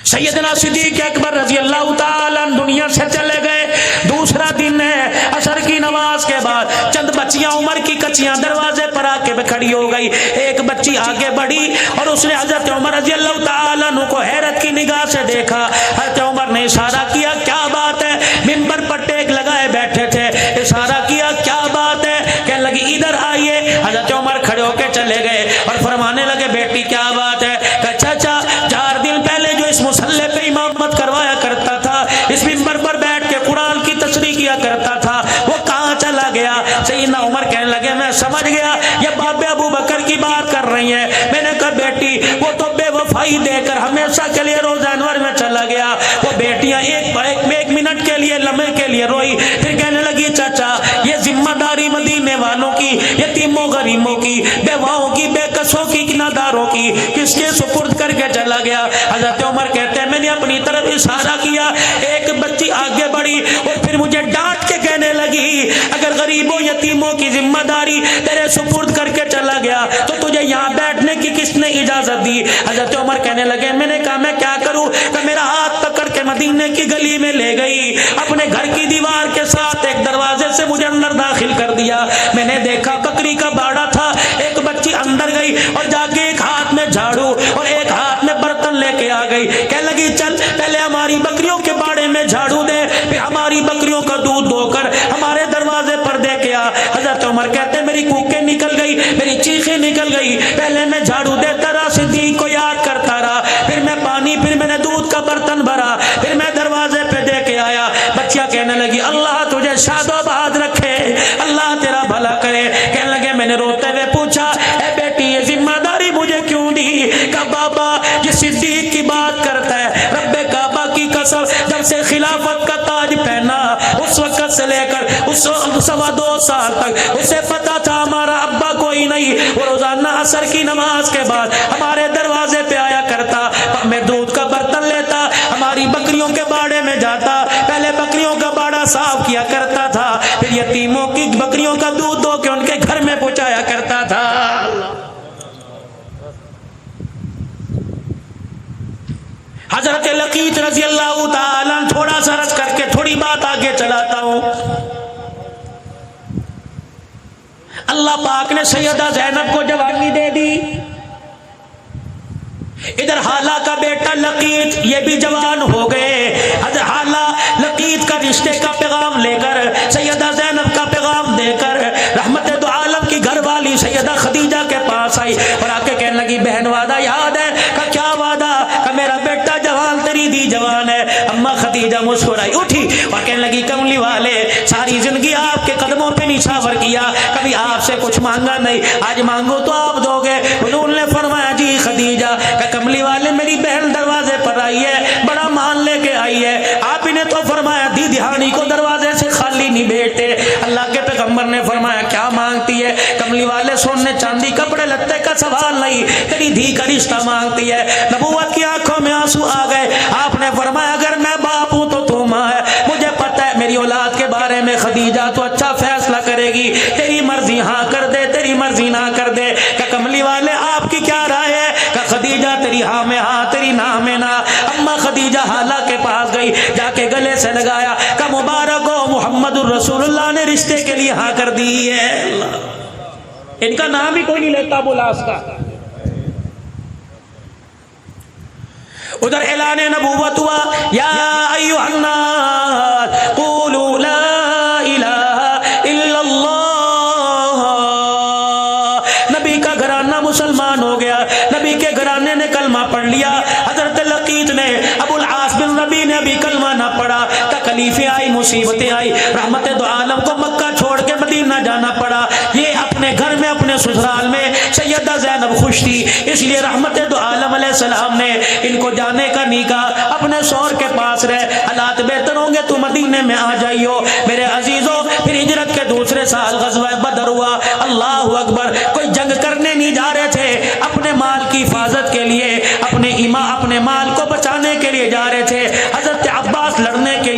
[SPEAKER 1] سیدنا صدیق اکبر رضی اللہ تعالیٰ دنیا سے چلے گئے. دوسرا دن ہے، عصر کی نماز کے بعد چند بچیاں عمر کی کچیاں دروازے پر آ کے کھڑی ہو گئی. ایک بچی آگے بڑھی اور اس نے حضرت عمر رضی اللہ تعالیٰ عنہ کو حیرت کی نگاہ سے دیکھا. حضرت عمر نے اشارہ کیا کیا بات ہے؟ منبر پر ٹیک لگائے بیٹھے تھے، اشارہ کیا کیا بات ہے؟ کہنے لگی ادھر آئیے. حضرت عمر کھڑے ہو کے چلے گئے اور فرمانے لگے بیٹی کیا بات ہے؟ کہ چچا 4 دن پہلے جو اس مسلح پہ امامت کروایا کرتا تھا، اس منبر پر بیٹھ کے قرآن کی تشریح کیا کرتا تھا، وہ کہاں چلا گیا؟ سیدنا عمر کہنے لگے میں سمجھ گیا یہ باب ابو بکر کی بات کر رہی ہیں. میں نے کہا بیٹی وہ تو بے وفائی دے کر ہمیشہ کے لیے روزہ انور میں چلا گیا. وہ بیٹیاں ایک منٹ کے لیے لمحے کے لیے روئی, پھر کہنے لگی چچا یہ ذمہ داری مدینے والوں کی, یتیموں غریبوں کی, بیواؤں کی, بے کسوں کی, کناداروں کی کس کے سپرد کر کے چلا گیا. حضرت عمر کہتے ہیں میں نے اپنی طرف اشارہ کیا, ایک بچی آگے بڑھی اور پھر مجھے ڈانٹ کے کہنے لگی اگر غریبوں یتیموں کی ذمہ داری تیرے سپرد کر کے چلا گیا تو تجھے یہاں بیٹھنے کی کس نے اجازت دی. حضرت عمر کہنے لگے میں نے کہا میں کیا کروں, کہ میرا ہاتھ پکڑ کے مدینے کی گلی میں لے گئی, اپنے گھر کی دیوار کے ساتھ ایک دروازے سے مجھے اندر داخل کر دیا. میں نے دیکھا بکری کا باڑا تھا, ایک بچی اندر گئی اور جا کے ایک ہاتھ میں جھاڑو اور ایک ہاتھ میں برتن لے کے آ گئی. کہنے لگی چل پہلے ہماری بکریوں کے باڑے میں جھاڑو دے, پھر ہماری بکریوں کا دودھ دھو کر ہمارے دروازے پر دے کے آ. حضرت عمر کہتے میری کوکیں نکل گئی, میری چیخیں نکل گئی, پہلے میں جھاڑو دیتا رہا, صدیق کو یاد کرتا رہا, پھر میں پانی, پھر میں نے دودھ کا برتن بھرا, پھر میں دروازے پہ دے کے آیا. بچیاں کہنے لگی اللہ تجھے شاد و آباد رکھے, اللہ تیرا بھلا کرے. کہنے لگے میں نے روتے ہوئے پوچھا اے بیٹی یہ ذمہ داری مجھے کیوں دی؟ کہ بابا یہ صدیق کی بات کرتا ہے, رب کعبہ کی قسم جب سے خلافت کا تاج پہنا اس وقت سے لے کر اس 2.25 سال تک اسے پتا تھا ہمارا ابا کوئی نہیں, وہ روزانہ عصر کی نماز کے بعد ہمارے دروازے پہ آیا کرتا, میں دودھ کا برتن لیتا, ہماری بکریوں کے باڑے میں جاتا, پہلے بکریوں کا باڑا صاف کیا کرتا تھا, پھر یتیموں کی بکریوں کا دودھ دھو کے ان کے گھر میں پہنچایا کرتا تھا. حضرت لقیط رضی اللہ تعالیٰ, تھوڑا سا رس کر کے تھوڑی بات آگے چلاتا ہوں. اللہ پاک نے سیدہ زینب کو جوانی دے دی, ادھر حالہ کا بیٹا لقیط یہ بھی جوان ہو گئے. حضرت حالہ لقیط کا رشتے کا پیغام لے کر, سیدہ زینب کا پیغام دے کر رحمت دو عالم کی گھر والی سیدہ خدیجہ کے پاس آئی اور آ کے کہنے لگی بہن وعدہ یاد ہے؟ کہ کیا وعدہ؟ کہ میرا بیٹا جوان تیری دی جوان ہے. اما خدیجہ مسکرائی, اٹھی اور کہنے لگی کملی والے ساری زندگی آپ کے قدموں پہ نشاور کیا, کبھی آپ سے کچھ مانگا نہیں, آج مانگو تو آپ دو گے. حضور نے فرمایا جی خدیجہ, کہ کملی والے میری بہن دروازے پر آئی ہے, بڑا مان لے کے آئی ہے. آپ نے تو فرمایا دی دہانی کو دروازے سے خالی نہیں بیٹھتے. اللہ کے پیغمبر نے فرمایا کیا مانگتی ہے؟ کملی والے سونے چاندی کپڑے لتے کا سوال نہیں, تیری دھی کا رشتہ مانگتی ہے. نبوت کی آنکھوں میں آنسو آ گئے. آپ نے فرمایا اگر میں باپ ہوں تو تو ماں ہے, مجھے پتہ ہے میری اولاد کے بارے میں خدیجہ تو اچھا فیصلہ کرے گی, تیری مرضی ہاں کر دے, تیری مرضی نہ کر دے. کہ کملی والے آپ کی کیا رائے ہے؟ کہ خدیجہ تیری ہاں میں ہاں, تیری نہ میں نہ. اما خدیجہ حالہ کے پاس گئی, جا کے گلے سے لگایا کہ مبارک ہو محمد الرسول اللہ نے رشتے کے لیے ہاں کر دی ہے. ان کا نام ہی کوئی نہیں لیتا بلاس کا. ادھر اعلان نبوت ہوا, یا ایھا الناس قولوا لا الہ الا اللہ. نبی کا گھرانہ مسلمان ہو گیا, نبی کے گھرانے نے کلمہ پڑھ لیا. حضرت لقیط نے, ابو العاص بن ربیع نے ابھی کلمہ نہ پڑھا, تکلیفیں آئی, مصیبتیں آئی, رحمت دو عالم کو مکہ چھوڑ کے مدینہ جانا پڑا. یہ اپنے گھر میں اپنے سسرال میں سیدہ زینب خوش تھی, اس لیے رحمت دو عالم علیہ السلام نے ان کو جانے کا نہیں کہا, اپنے شوہر کے پاس رہ, حالات بہتر ہوں گے تو مدینے میں آ جائیو. میرے عزیزوں پھر ہجرت کے دوسرے سال غزوہ بدر ہوا. اللہ اکبر, کوئی جنگ کرنے نہیں جا رہے تھے, اپنے مال کی حفاظت کے لیے, اپنے مال کو بچانے کے لیے جا رہے تھے. حضرت عباس لڑنے کے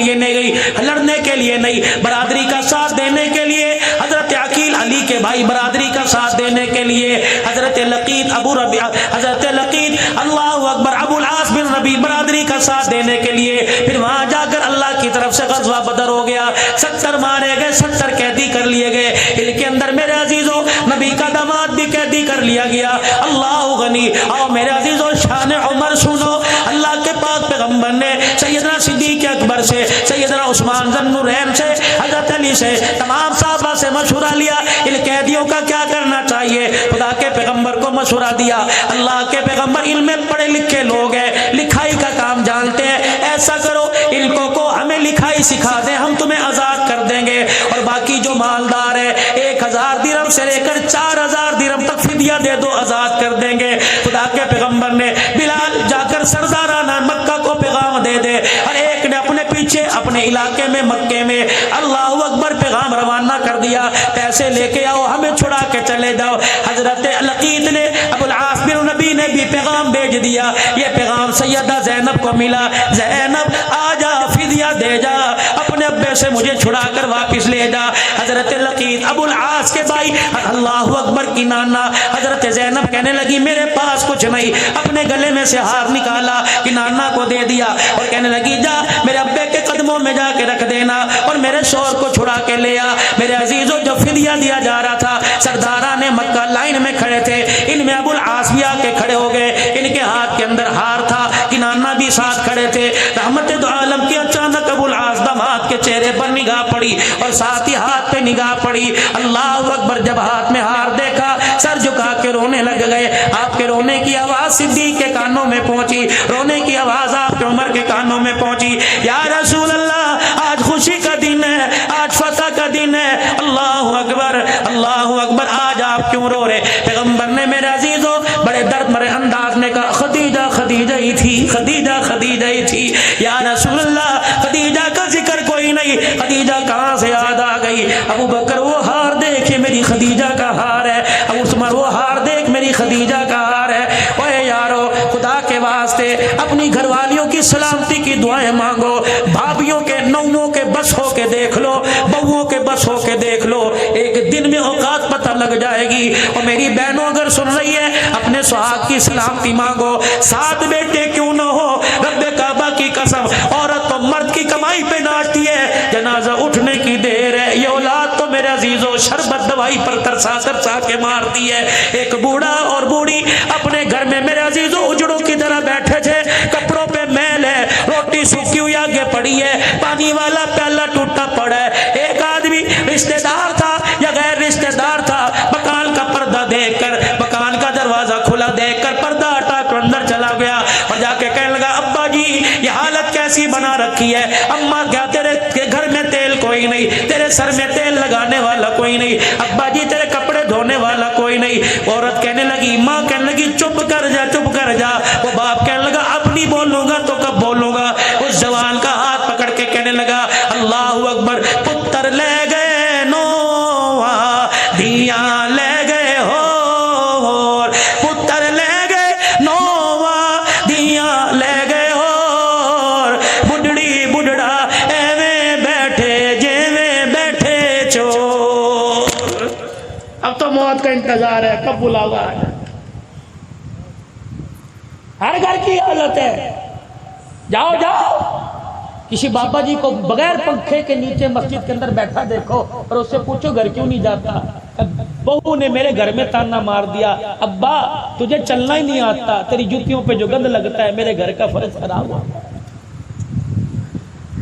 [SPEAKER 1] لیے نہیں, برادری کا ساتھ دینے کے لیے. حضرت عقیل علی کے بھائی برادری کا ساتھ دینے کے لیے. حضرت لقیط اللہ اکبر ابو العاص بن ربیع برادری کا ساتھ دینے کے لیے. پھر وہاں جا کر اللہ کی طرف سے غزوہ بدر ہو گیا. 70 مارے گئے, 70 قیدی کر لیے گئے. ان کے اندر میرے عزیزوں نبی کا داماد بھی قیدی کر لیا گیا. اللہ غنی. اور میرے عزیزوں شان عمر سنو, اللہ کے پاک پیغمبر نے سیدنا صدیق اکبر سے, سیدنا عثمان ذو النورین سے, حضرت علی سے, تمام صحابہ سے مشورہ لیا ان قیدیوں کا کیا کرنا چاہیے. خدا کے پیغمبر کو مشورہ دیا. اللہ کے پیغمبر علم میں پڑھے لکھے لوگ ہیں, لکھائی کا کام جانتے ہیں, ایسا کرو ان کو ہمیں لکھائی سکھا دیں, ہم تمہیں آزاد کر دیں گے, اور باقی جو مالدار ہے 1000 درہم سے لے کر 4000 درہم تک فدیہ دے دو, آزاد کر دیں گے. خدا کے پیغمبر نے بلال جا کر سردارانہ مکہ کو پیغام دے اپنے علاقے میں مکے میں اللہ اکبر پیغام روانہ کر دیا، پیسے لے کے آؤ ہمیں چھڑا کے چلے جاؤ۔ حضرت لقیط نے ابو العاص بن نبی نے بھی پیغام بھیج دیا، یہ پیغام سیدہ زینب کو ملا، زینب آ جا فدیہ دے جا، اپنے ابے سے مجھے چھڑا کر واپس لے جا۔ حضرت لقیط ابو العاص کے بھائی اللہ اکبر کی نانا حضرت زینب کہنے لگی میرے پاس کچھ نہیں، اپنے گلے میں سے ہار نکالا کہ نانا کو دے دیا اور کہنے لگی جا میرے ابے کے قدموں میں جا کے رکھ دینا اور میرے شوہر کو چھڑا کے لے آ۔ میرے عزیزو جو فدیہ دیا جا رہا تھا، سرداران مکہ لائن میں کھڑے تھے، ان میں ابو العاص بھی آ کے کھڑے ہو گئے، ان کے ہاتھ کے اندر ہار تھا، کنانا بھی ساتھ کھڑے تھے۔ رحمت دو عالم کی اچانک ابو العاص داماد کے چہرے پر نگاہ پڑی اور ساتھ ہی ہاتھ پہ نگاہ پڑی، اللہ اکبر، جب ہاتھ میں ہار دیکھا سر جھکا کے رونے لگ گئے۔ آپ کے رونے کی آواز صدیق کے کانوں میں پہنچی، رونے کی آواز آپ کے عمر کے کانوں میں پہنچی، یا رسول اللہ آج خوشی کا دن ہے، آج فتح کا دن ہے، اللہ اکبر اللہ اکبر، آج آپ کیوں رو رہے؟ پیغمبر نے میرے عزیزوں بڑے درد مرے انداز میں کہا خدیجہ خدیجہ ہی تھی، خدیجہ خدیجہ ہی تھی، یا رسول اللہ خدیجہ کا ذکر کوئی نہیں، خدیجہ کہاں سے یاد آ گئی؟ ابو بکر وہ ہار دیکھ میری خدیجہ کا ہار ہے، ابو عثمان وہ ہار دیکھ میری خدیجہ کا ہار ہے۔ اوے یارو خدا کے واسطے اپنی گھر والیوں کی سلامتی کی دعائیں مانگو، بھابھیوں کے نونوں کے بس ہو کے دیکھ لو، بہووں کے بس ہو کے دیکھ لو، ایک دن میں اوقات پتہ لگ جائے گی۔ اور میری بہنوں اگر سن رہی ہے اپنے سہاگ کی سلامتی مانگو، 7 بیٹے کیوں نہ ہو، رب کعبہ کی قسم عورت تو مرد کی کمائی پہ ناچتی ہے، جنازہ اٹھنے کی دیر ہے، یہ اولاد تو میرے عزیزوں شربت دوائی پر ترسا ترسا کے مارتی ہے۔ ایک بوڑھا اور بوڑھی اپنے گھر میں میرے عزیزوں اجڑوں کی طرح بیٹھے تھے، کپڑوں پہ میل ہے، روٹی سوکھی ہوئی آگے پڑی ہے، پانی والا پیالہ ٹوٹا پڑا ہے۔ ایک آدمی رشتہ دار تھا یا غیر رشتہ دار تھا، مکان کا پردہ دیکھ کر، مکان کا دروازہ کھلا دیکھ کر پردہ ہٹا کر اندر چلا گیا اور جا کے کہنے لگا ابا جی یہ حالت کیسی بنا رکھی ہے؟ اماں کیا تیرے گھر میں تیل کوئی نہیں، تیرے سر میں تیل لگانے والا کوئی نہیں، ابا جی تیرے کپڑے دھونے والا کوئی نہیں۔ عورت کہنے لگی، ماں کہنے لگی چپ کر جا چپ کر جا، وہ باپ کہنے لگا اب نہیں بولوں گا تو کب بولوں گا؟ اس جوان کا ہاتھ پکڑ کے کہنے لگا اللہ اکبر، پتر لے گئے نووا دھیاں لے گئے ہو، پتر لے گئے نووا دھیاں لے گئے ہو، بڈڑی بڈڑا ایویں بیٹھے جیویں بیٹھے چور۔ اب تو موت کا انتظار ہے، کب بلاوا ہے؟ ہر گھر کی حالت ہے، جاؤ جاؤ کسی بابا جی کو بغیر پنکھے کے نیچے مسجد کے اندر بیٹھا دیکھو اور اس سے پوچھو گھر کیوں نہیں جاتا؟ بہو نے میرے گھر میں تانا مار دیا، ابا تجھے چلنا ہی نہیں آتا، تیری جوتیوں پہ جو گند لگتا ہے میرے گھر کا فرض خراب ہوا۔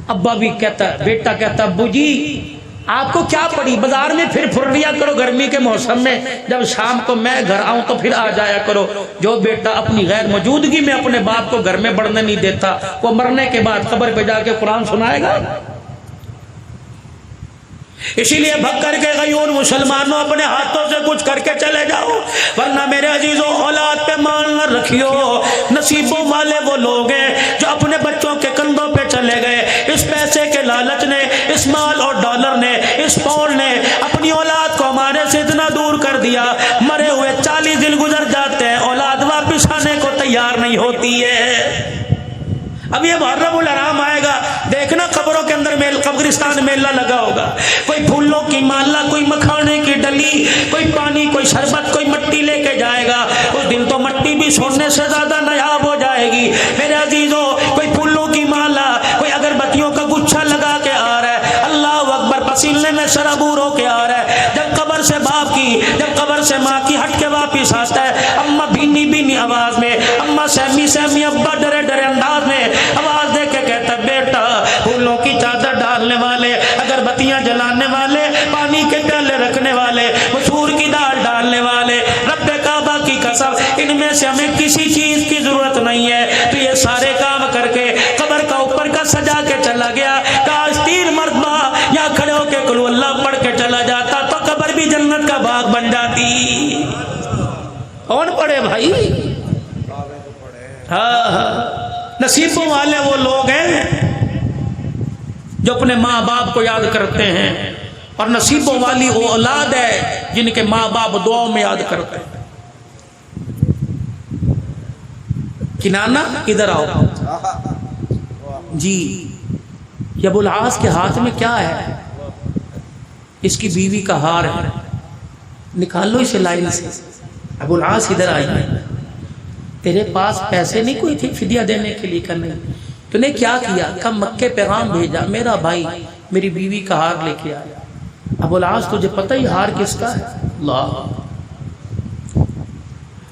[SPEAKER 1] ابا بھی کہتا ہے، بیٹا کہتا ابو جی آپ کو کیا پڑی، بازار میں پھر لیا کرو گرمی کے موسم میں، جب شام کو میں گھر آؤں تو پھر آ جایا کرو۔ جو بیٹا اپنی غیر موجودگی میں اپنے باپ کو گھر میں بڑھنے نہیں دیتا، وہ مرنے کے بعد قبر پہ جا کے قرآن سنائے گا؟ اسی لیے بھگ کر کے غیور مسلمانوں اپنے ہاتھوں سے کچھ کر کے چلے جاؤ، ورنہ میرے عزیزوں اولاد پہ مال نہ رکھیو۔ نصیبوں والے وہ لوگ ہیں جو اپنے بچوں کے کندھوں پہ چلے گئے، اس پیسے کے لالچ نے، اس مال اور ڈالر نے، اس پاؤنڈ نے اپنی اولاد کو ہمارے سے اتنا دور کر دیا، مرے ہوئے 40 دن گزر جاتے ہیں، اولاد واپس آنے کو تیار نہیں ہوتی ہے۔ اب یہ محرم الحرام آئے گا، دیکھنا قبروں کے اندر قبرستان میلہ لگا ہوگا، کوئی پھولوں کی مالا، کوئی مکھانے کی ڈلی، کوئی پانی، کوئی شربت، کوئی مٹی لے کے جائے گا۔ اس دن تو مٹی بھی سونے سے زیادہ نایاب ہو جائے گی میرے عزیزوں۔ کوئی پھولوں کی مالا، کوئی اگربتیوں کا گچھا لگا کے آ رہا ہے، اللہ اکبر، پسینے میں شرابور ہو کے آ رہا ہے۔ جب قبر سے باپ کی، جب قبر سے ماں کی ہٹ کے واپس آتا ہے، اماں بھینی بھینی آواز میں، اماں سہمی سہمی، ابا ڈرے ڈرے انداز میں آواز دے کے کہتا بیٹا پھولوں کی چادر ڈالنے والے، اگربتیاں جلانے والے، پانی کے پیالے رکھنے والے، مسور کی دال ڈالنے والے، رب کعبہ کی قسم ان میں سے ہمیں کسی چیز کی ضرورت نہیں ہے، تو یہ سارے کام کر کے قبر کا اوپر کا سجا کے چلا گیا۔ کاش 3 مرتبہ یا کھڑے ہو کے قل اللہ پڑھ کے چلا جاتا تو قبر بھی جنت کا باغ بن جاتی۔ کون پڑھے بھائی؟ ہاں ہاں، نصیبوں والے وہ لوگ ہیں جو اپنے ماں باپ کو یاد کرتے ہیں، اور نصیبوں والی وہ اولاد ہے جن کے ماں باپ دعاؤں میں یاد کرتے ہیں۔ کنانا ادھر آؤ جی، یہ ابو العاص کے ہاتھ میں کیا ہے؟ اس کی بیوی کا ہار ہے، نکالو اسے لائن سے۔ ابو العاص ادھر آئی، تیرے پاس پیسے نہیں کوئی تھے فدیہ دینے کے لیے؟ کہ نہیں۔ تو نے کیا کیا؟ کہ مکے پیغام بھیجا، میرا بھائی میری بیوی کا ہار لے کے آیا۔ ابو العاص تجھے پتہ ہی ہار کس کا ہے؟ اللہ،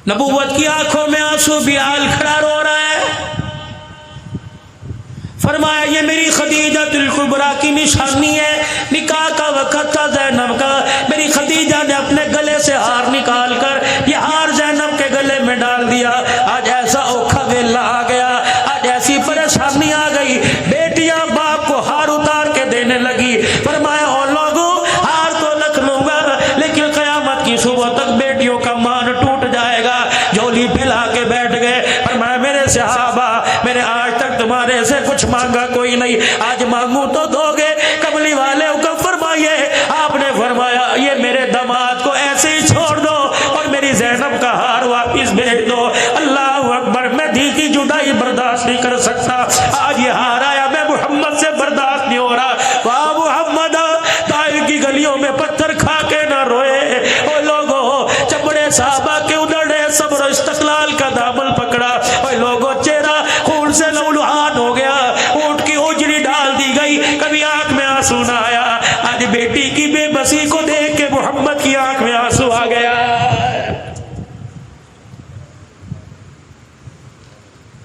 [SPEAKER 1] نبوت کی آنکھوں میں آنسو، بلال کھڑا رو رہا ہے۔ فرمایا یہ میری خدیجہ الکبریٰ کی نشانی ہے، نکاح کا وقت تھا زینب کا، میری خدیجہ نے اپنے گلے سے ہار نکال کر یہ ہار زینب کے گلے میں ڈال دیا۔ آج ایسا اوکھا ویلا آ گیا، آج ایسی پریشانی آ گئی، بیٹیاں باپ کو ہار اتار کے دینے لگی۔ فرمایا او لوگوں، ہار تو رکھ لوں گا لیکن قیامت کی صبح تک بیٹیوں کا مان ٹوٹ جائے گا۔ جھولی پھیلا کے بیٹھ گئے۔ فرمایا میرے صحابہ، میں نے آج تک تمہارے سے کچھ مانگا کوئی نہیں، آج مانگوں تو دو گے؟ کملی والے حکم فرمائیے۔ آپ نے فرمایا یہ میرے داماد کو ایسے ہی چھوڑ دو اور میری زینب کا ہار واپس بھیج دو۔ اللہ اکبر، میں دھی کی جدائی برداشت نہیں کر سکتا، آج یہ ہار آیا میں محمد سے برداشت نہیں ہو رہا۔ واہ محمد، طائف کی گلیوں میں پتھر کھا کے نہ روئے او لوگوں، چمڑے صحابہ کے ادڑے، صبر و استقلال کا دامن پکڑا۔ او لوگوں، چہرہ خون سے لہولہان ہو گیا، اونٹ کی اجری ڈال دی گئی، کبھی آنکھ میں آنسو نہ آیا۔ آج بیٹی کی بے بسی کو دیکھ کے محمد کی آنکھ میں آنسو آ گیا۔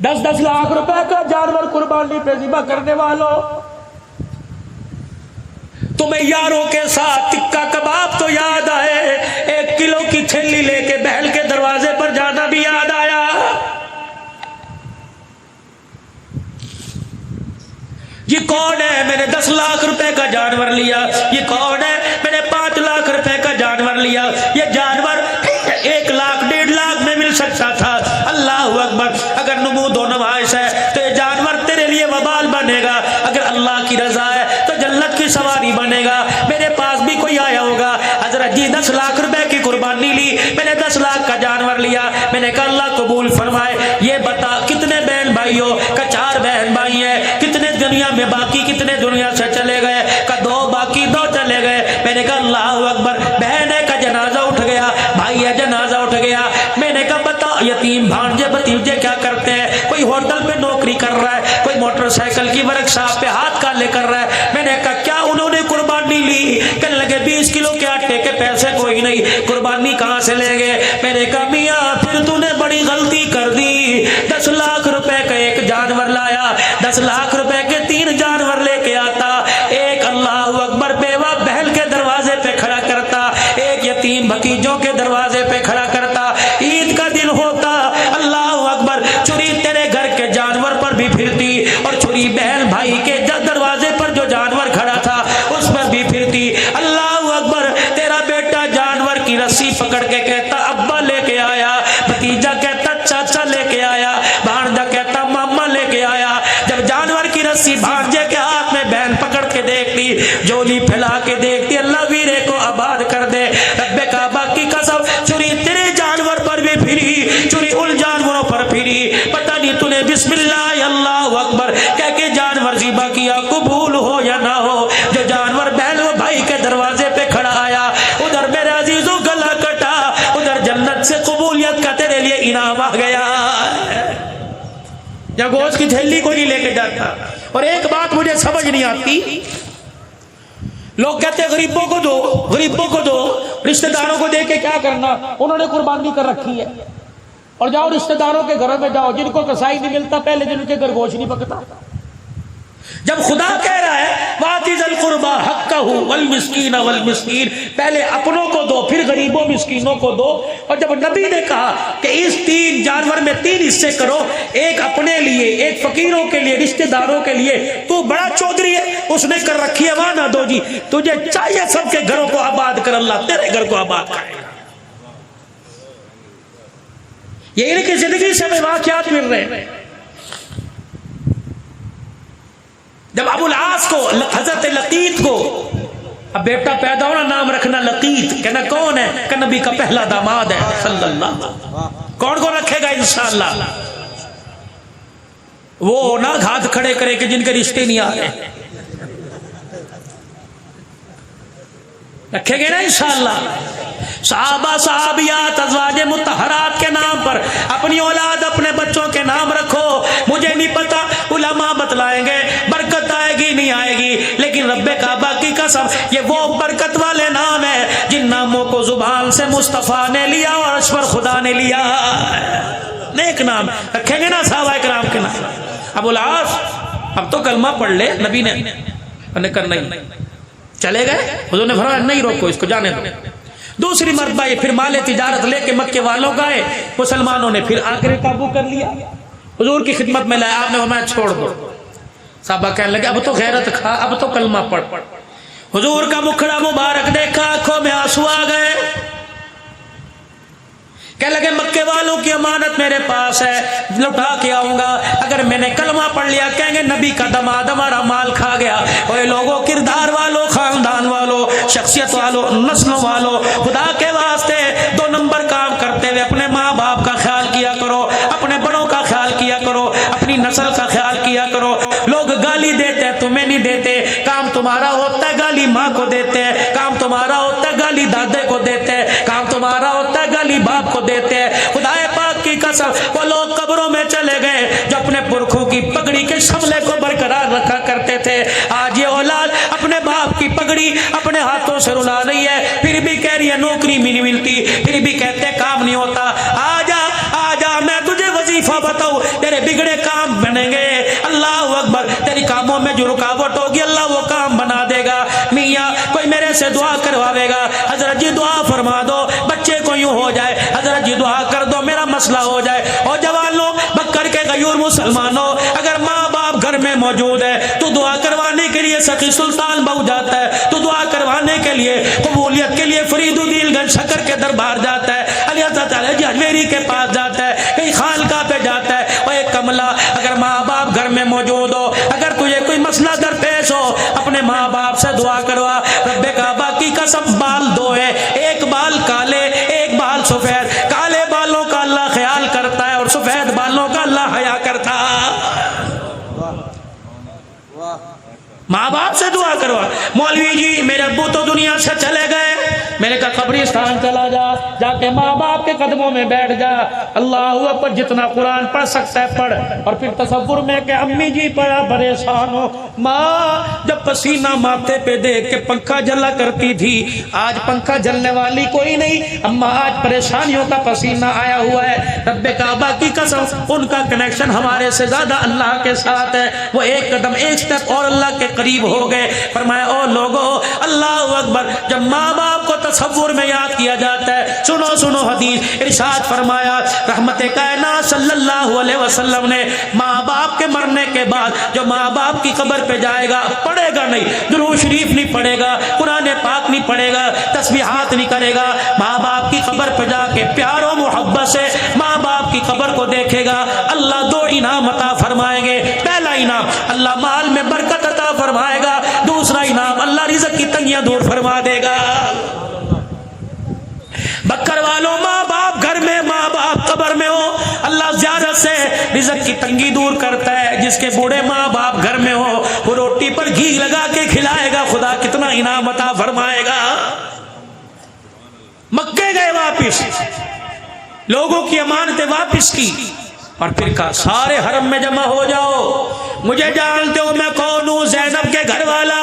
[SPEAKER 1] 10-10 لاکھ روپے کا جانور قربانی پہ ذبح کرنے والوں، تمہیں یاروں کے ساتھ ٹکا کباب تو یاد آئے، 1 کلو کی تھیلی لے کے بہل کے دروازے پر جانا بھی یاد آیا۔ یہ کون ہے؟ میں نے 10 لاکھ روپے کا جانور لیا۔ یہ کون ہے؟ میں نے 5 لاکھ روپے کا جانور لیا۔ یہ جانور 1 لاکھ 1.5 لاکھ میں مل سکتا تھا۔ اللہ اکبر، اگر نمود و نمائش ہے تو یہ جانور تیرے لیے وبال بنے گا، اگر اللہ کی رضا ہے تو جنت کی سواری بنے گا۔ میرے پاس بھی کوئی آیا ہوگا، حضرت جی 10 لاکھ روپے کی قربانی لی، میں نے 10 لاکھ کا جانور لیا۔ میں نے کہا اللہ قبول فرمائے، یہ بتا کتنے بہن بھائی ہو؟ کہ 4 بہن بھائی ہیں۔ کتنے دنیا میں باقی، کتنے دنیا سے چلے گئے؟ کہ 2 باقی، 2 چلے گئے۔ میں نے کہا اللہ اکبر، بہن ہے کا جنازہ اٹھ گیا، بھائی ہے جنازہ اٹھ گیا۔ میں نے کہا بتا یتیم بھانجے بتیجے کیا کرتے ہیں؟ کوئی ہوٹل میں نوکری کر رہا ہے، کوئی موٹر سائیکل کی ورک شاپ پہ ہاتھ کالے کر رہا ہے۔ میں نے کہا کیا انہوں نے قربانی لی؟ کہنے لگے 20 کلو کے آٹے کے پیسے کوئی نہیں، قربانی کہاں سے لیں گے؟ میں نے کہا میاں پھر تو نے بڑی غلطی کر دی، 10 لاکھ روپے کا ایک جانور لایا، 10 لاکھ روپے کے 3 جانور لے کے آتا، ایک اللہ اکبر بیوہ بہل کے دروازے پہ کھڑا کرتا، ایک یتیم بھتیجوں کے دروازے پہ کھڑا کرتا۔ عید کا دن ہوتا، اللہ اکبر، چھری تیرے گھر کے جانور پر بھی پھرتی اور چھری بہن بھائی کے دروازے پر جو جانور کھڑا تھا اس پر بھی پھرتی۔ اللہ اکبر، تیرا بیٹا جانور کی رسی پکڑ کے کہتا ابا لے کے آیا، بھتیجا کہتا چاچا لے کے آیا، بھانجا کہتا ماما لے کے آیا۔ جب جانور کی رسی بھانجے کے ہاتھ میں بہن پکڑ کے دیکھتی، جولی پھیلا کے دیکھتی، اللہ ویرے کو آباد کر دے، رب کعبہ کی قسم، چھری تیرے جانور پر بھی پھری، چھری ان جانوروں پر پھری، پتہ نہیں تو نے بسم اللہ اللہ اکبر کہہ کے جانور ذبح کیا، قبول ہو یا نہ ہو۔ جو جانور بہن و بھائی کے دروازے پہ کھڑا آیا، ادھر میرے عزیزوں گلا کٹا، ادھر جنت سے قبولیت کا تیرے لیے انعام آ گیا۔ یا گوشت کی تھیلی کو نہیں لے کے جاتا۔ اور ایک بات مجھے سمجھ نہیں آتی، لوگ کہتے ہیں غریبوں کو دو، غریبوں کو دو، رشتہ داروں کو دے کے کیا کرنا؟ انہوں نے قربانی کر رکھی ہے۔ اور جاؤ رشتہ داروں کے گھروں میں جاؤ، جن کو کسائی نہیں ملتا پہلے دن کے گھر گوشت نہیں پکتا۔ جب خدا کہہ رہا ہے وَآتِ ذِی الْقُرْبَىٰ حَقَّهُ وَالْمِسْكِينَ وَالْمِسْكِينَ، پہلے اپنوں کو دو پھر غریبوں مسکینوں کو دو۔ اور جب نبی نے کہا کہ اس 3 جانور میں 3 حصے کرو، ایک اپنے لیے، ایک فقیروں کے لیے، رشتہ داروں کے لیے، تو بڑا چودھری ہے، اس نے کر رکھی ہے، وہاں نہ دو جی، تجھے چاہیے سب کے گھروں کو آباد کر، اللہ تیرے گھر کو آباد کرے گا۔ یہ ان کی زندگی سے ہمیں واقعات مل رہے ہیں۔ جب ابو العاص کو حضرت لقیط کو اب بیٹا پیدا ہونا نام رکھنا لقیط، کہنا کون ہے؟ کہ نبی کا پہلا داماد ہے صلی اللہ علیہ وسلم۔ کون کون رکھے گا انشاءاللہ؟ وہ نہ ہاتھ کھڑے کرے کہ جن کے رشتے نہیں آ رہے، رکھے گے نا انشاءاللہ۔ صحابہ صحابیات ازواج مطہرات کے نام پر اپنی اولاد اپنے بچوں کے نام رکھو۔ مجھے نہیں پتا، علماء بتلائیں گے برکت آئے گی نہیں آئے گی، لیکن رب کعبہ کی قسم یہ وہ برکت والے نام ہیں جن ناموں کو زبان سے مصطفیٰ نے لیا اور عرش پر خدا نے لیا۔ نیک نام رکھیں گے نا صحابہ کرام کے نام۔ ابو العاص اب تو کلمہ پڑھ لے، نبی نے کہا نہیں، چلے گئے، حضور نے فرمایا نہیں روکو اس کو، جانے دو۔ دوسری مرتبہ یہ پھر مال تجارت لے کے مکے والوں کا ہے، مسلمانوں نے پھر آکر قابو کر لیا، حضور کی خدمت میں لایا، آپ نے فرمایا چھوڑ دو۔ صحابہ کہنے لگے اب تو غیرت کھا، اب تو کلمہ پڑھ۔ حضور کا مکھڑا مبارک دیکھا، آنکھوں میں آنسو آ گئے، کہنے لگے مکے والوں کی امانت میرے پاس ہے، لوٹا کے آؤں گا۔ اگر میں نے کلمہ پڑھ لیا کہیں گے نبی کا دماد ہمارا مال کھا گیا۔ اوے لوگوں، کردار والوں، خاندان والوں، شخصیت والوں، نسلوں والوں، خدا کے واسطے 2 نمبر کام کرتے ہوئے اپنے ماں باپ کا خیال کیا کرو، اپنے بڑوں کا خیال کیا کرو، اپنی نسل کا خیال کیا کرو۔ لوگ گالی دیتے ہیں، تمہیں نہیں دیتے، کام تمہارا ہوتا ہے گالی ماں کو دیتے ہیں، کام تمہارا ہوتا ہے گالی دادے کو دیتے ہیں، کام تمہارا ہوتا ہے گالی باپ کو دیتے ہیں۔ خدا پاک کی قسم وہ لوگ قبروں میں چلے گئے جو اپنے پرکھوں کی پگڑی کے شملے کو برقرار رکھا کرتے تھے، آج یہ اولاد اپنے باپ کی پگڑی اپنے ہاتھوں سے رلا رہی ہے، پھر بھی کہہ رہی ہے نوکری بھی نہیں ملتی، پھر بھی کہتے کام نہیں ہوتا۔ آجا میں تجھے وظیفہ بتاؤں، تیرے بگڑے کام بنیں گے۔ اللہ اکبر، تیری کاموں میں جو رکاوٹ ہوگی اللہ وہ کام بنا دے گا۔ میاں کوئی میرے سے دعا کرواوے گا، حضرت جی دعا فرما دو بچے کو یوں ہو جائے، حضرت جی دعا کر دو میرا مسئلہ ہو جائے۔ اور جوانوں، بکر کے غیور مسلمانوں، اگر ماں باپ گھر میں موجود ہے تو دعا کروانے کے لیے سخی سلطان بہو جاتا ہے، تو دعا کروانے کے لیے قبولیت کے لیے فرید الدین گنج شکر کے دربار جاتا ہے، علی حضرت علی اجمیری کے پاس جاتا ہے، کہیں خانقاہ پہ جاتا ہے۔ اور ایک کملہ، اگر ماں باپ گھر میں موجود ہو، اگر تجھے کوئی مسئلہ درپیش ہو، اپنے ماں باپ سے دعا کروا۔ رب کعبہ کی قسم بال 2 ہے، ایک بال کالے ایک بال سفید، کالے بالوں کا اللہ خیال کرتا ہے اور سفید بالوں کا اللہ حیا کرتا ہے۔ ماں باپ سے دعا کروا۔ مولوی جی میرے ابو تو دنیا سے چلے گئے، میں نے کہا قبرستان چلا جا کے ماں باپ کے قدموں میں بیٹھ جا، اللہ اکبر، جتنا قرآن پڑھ سکتا ہے پڑھ، اور پھر تصور میں کہ امی جی بڑا پریشان ہو، ماں جب پسینہ ماتھے پہ دیکھ کے پنکھا جلا کرتی تھی، آج پنکھا جلنے والی کوئی نہیں، اما آج پریشانیوں کا پسینہ آیا ہوا ہے۔ رب کعبہ کی قسم ان کا کنیکشن ہمارے سے زیادہ اللہ کے ساتھ ہے، وہ ایک قدم ایک سٹیپ اور اللہ کے قریب ہو گئے۔ فرمایا او لوگو، اللہ اکبر، جب ماں باپ کو تصور میں یاد کیا جاتا ہے، سنو حدیث، ارشاد فرمایا رحمت کائنات صلی اللہ علیہ وسلم نے ماں باپ کے مرنے کے بعد جو ماں باپ کی قبر پہ جائے گا، پڑھے گا نہیں، درود شریف نہیں پڑھے گا، قرآن پاک نہیں پڑھے گا، تسبیحات نہیں کرے گا، ماں باپ کی قبر پہ جا کے پیار و محبت سے ماں باپ کی قبر کو دیکھے گا، اللہ 2 انعام عطا فرمائیں گے۔ پہلا انعام اللہ مال میں برکت عطا فرمائے گا، دوسرا انعام اللہ رزق کی تنگیاں دور فرما دے گا۔ بکر والوں، ماں باپ گھر میں، ماں باپ قبر میں ہو، اللہ زیارت سے رزق کی تنگی دور کرتا ہے۔ جس کے بوڑھے ماں باپ گھر میں ہو، وہ روٹی پر گھی لگا کے کھلائے گا، خدا کتنا انعام عطا فرمائے گا۔ مکے گئے واپس، لوگوں کی امانتیں واپس کی، اور پھر کہا سارے حرم میں جمع ہو جاؤ، مجھے جانتے ہو میں کون ہوں، زینب کے گھر والا،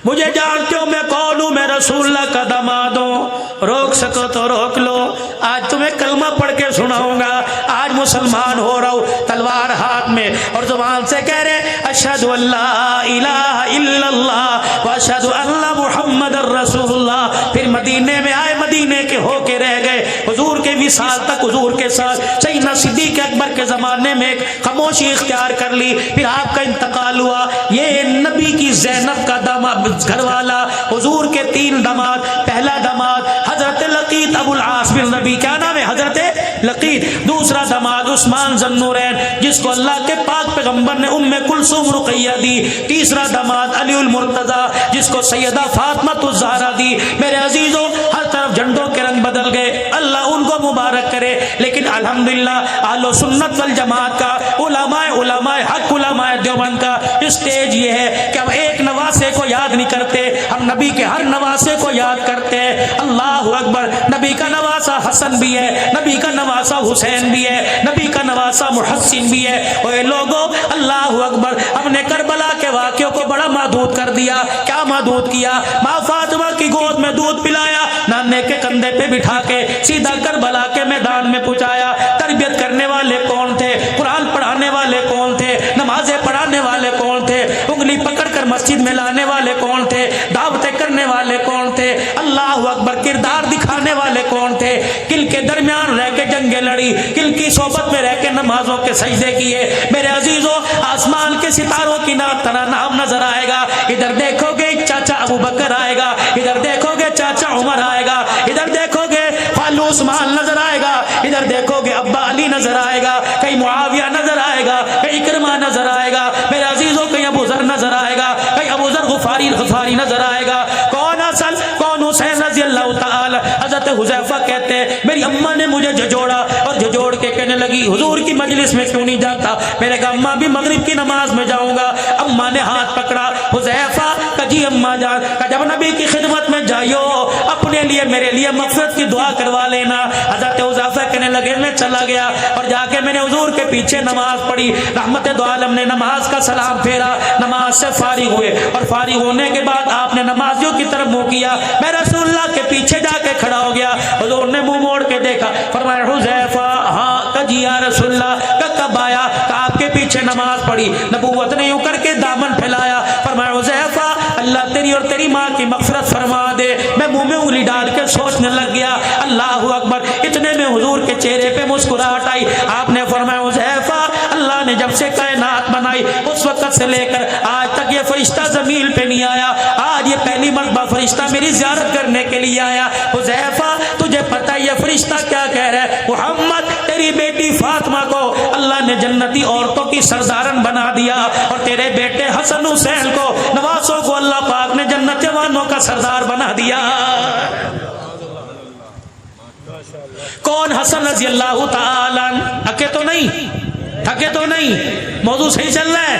[SPEAKER 1] مجھے جانتے ہو میں کون ہوں، میں رسول اللہ کا داماد ہوں، روک سکو تو روک لو، آج تمہیں کلمہ پڑھ کے سناؤں گا، آج مسلمان ہو رہا ہوں، تلوار ہاتھ میں، اور زبان سے کہہ رہے اشہد ان لا الہ الا اللہ واشہد ان محمد الرسول اللہ۔ پھر مدینے میں آئے، مدینے کے ہو کے رہ گئے، حضور کے وصال تک حضور کے ساتھ سیدنا صدیق اکبر کے زمانے میں ایک خاموشی اختیار کر لی، پھر آپ کا انتقال ہوا۔ یہ نبی کی زینب کا داماد گھر والا، حضور کے 3 داماد، پہلا داماد حضرت لقیط ابو العاص بن ربیع، کیا نام ہے؟ حضرت لقیط۔ دوسرا داماد عثمان ذوالنورین جس کو اللہ کے پاک پیغمبر نے ام کلثوم رقیہ دی، تیسرا داماد علی المرتضیٰ جس کو سیدہ فاطمہ الزہرا دی۔ میرے عزیزوں ہر طرف جھنڈوں کے رنگ بدل گئے، اللہ ان کو مبارک کرے، لیکن الحمدللہ اہل سنت والجماعت کا علماء حق علماء دیوبند کا اسٹیج یہ ہے کہ ہم ایک نواسے کو یاد نہیں کرتے، ہم نبی کے ہر نواسے کو یاد کرتے ہیں۔ اللہ اکبر، نبی کا نواسا حسن بھی ہے، نبی کا نواسا حسین بھی ہے، نبی کا نواسا محسن بھی ہے۔ اے لوگوں اللہ اکبر، ہم نے کربلا کے واقعوں کو بڑا محدود کر دیا۔ کیا محدود کیا؟ ماں فاطمہ کی گود میں دودھ پلایا، نانے کے کندھے پہ بٹھا کے سیدھا کربلا کے میدان میں پہنچایا۔ تربیت کرنے والے کون تھے؟ قرآن پڑھانے والے کون تھے؟ نمازیں پڑھانے والے کون تھے؟ انگلی پکڑ کر مسجد میں لانے والے کون تھے؟ دعوتیں کرنے والے کون تھے؟ اللہ اکبر، کردار دکھانے والے کون تھے؟ کل کے درمیان رہ کے جنگیں لڑی، کل کی صحبت میں رہ کے نمازوں کے سجدے کیے۔ میرے عزیزوں آسمان کے ستاروں کی طرح نام نظر آئے گا، ادھر دیکھو گے چاچا ابو بکر آئے گا، ادھر دیکھو گے چاچا عمر آئے گا، ادھر دیکھو گے خالو عثمان نظر آئے گا، ادھر دیکھو گے ابا علی نظر آئے گا، کہیں معاویہ نظر آئے گا، کہیں اکرمہ نظر آئے گا، میرے عزیزوں کہیں ابو ذر نظر آئے گا، کہیں ابو ذر غفاری نظر آئے گا۔ کون اصل کون حسین رضی اللہ تعالی۔ حضرت حذیفہ کہتے ہیں میری اماں نے مجھے جھجوڑا اور جھجوڑ کے کہنے لگی حضور کی مجلس میں کیوں نہیں جاتا؟ میں نے کہا اماں بھی مغرب کی نماز میں جاؤں گا۔ اماں نے ہاتھ پکڑا، حذیفہ کہ جی اماں جان، کہ جب نبی کی خدمت میں جائیو اپنے لیے میرے لیے مغفرت کی دعا کروا لینا۔ حضرت حذیفہ کہنے لگے میں چلا گیا اور جا کے میں نے حضور کے پیچھے نماز پڑھی۔ رحمت دو عالم نے نماز کا سلام پھیرا، نماز سے فارغ ہوئے اور فارغ ہونے کے بعد آپ نے نمازیوں کی طرف منہ کیا، میں رسول اللہ کے پیچھے جا کے کھڑا ہو گیا۔ حضور نے منہ موڑ کے دیکھا، فرمایا حذیفہ ہاں کہ جی یا رسول اللہ، کہ کب آیا؟ کہ آپ کے پیچھے نماز پڑھی۔ نبوت نے یوں کر کے دامن پھیلایا، فرمایا حذیفہ اللہ تیری اور تیری ماں کی مغفرت فرما دے۔ میں منہ میں انگلی ڈال کے سوچنے لگ گیا، اللہ اکبر، اتنے میں حضور کے چہرے پہ مسکراہٹ آئی۔ آپ نے فرمایا حذیفہ اللہ نے جب سے کائنات بنائی اس وقت سے لے کر آج تک یہ فرشتہ زمین پہ نہیں آیا، آج یہ پہلی مرتبہ فرشتہ میری زیارت کرنے کے لیے آیا۔ حذیفہ تجھے پتہ یہ فرشتہ کیا کہہ رہا ہے؟ محمد تیری بیٹی فاطمہ کو اللہ نے جنتی عورتوں کی سردارن بنا دیا اور تیرے بیٹے حسن حسین کو نواسوں کو اللہ پاک نے جنت جوانوں کا سردار بنا دیا۔ کون حسن رضی اللہ تعالی تھکے تو نہیں، موضوع صحیح چل رہا ہے۔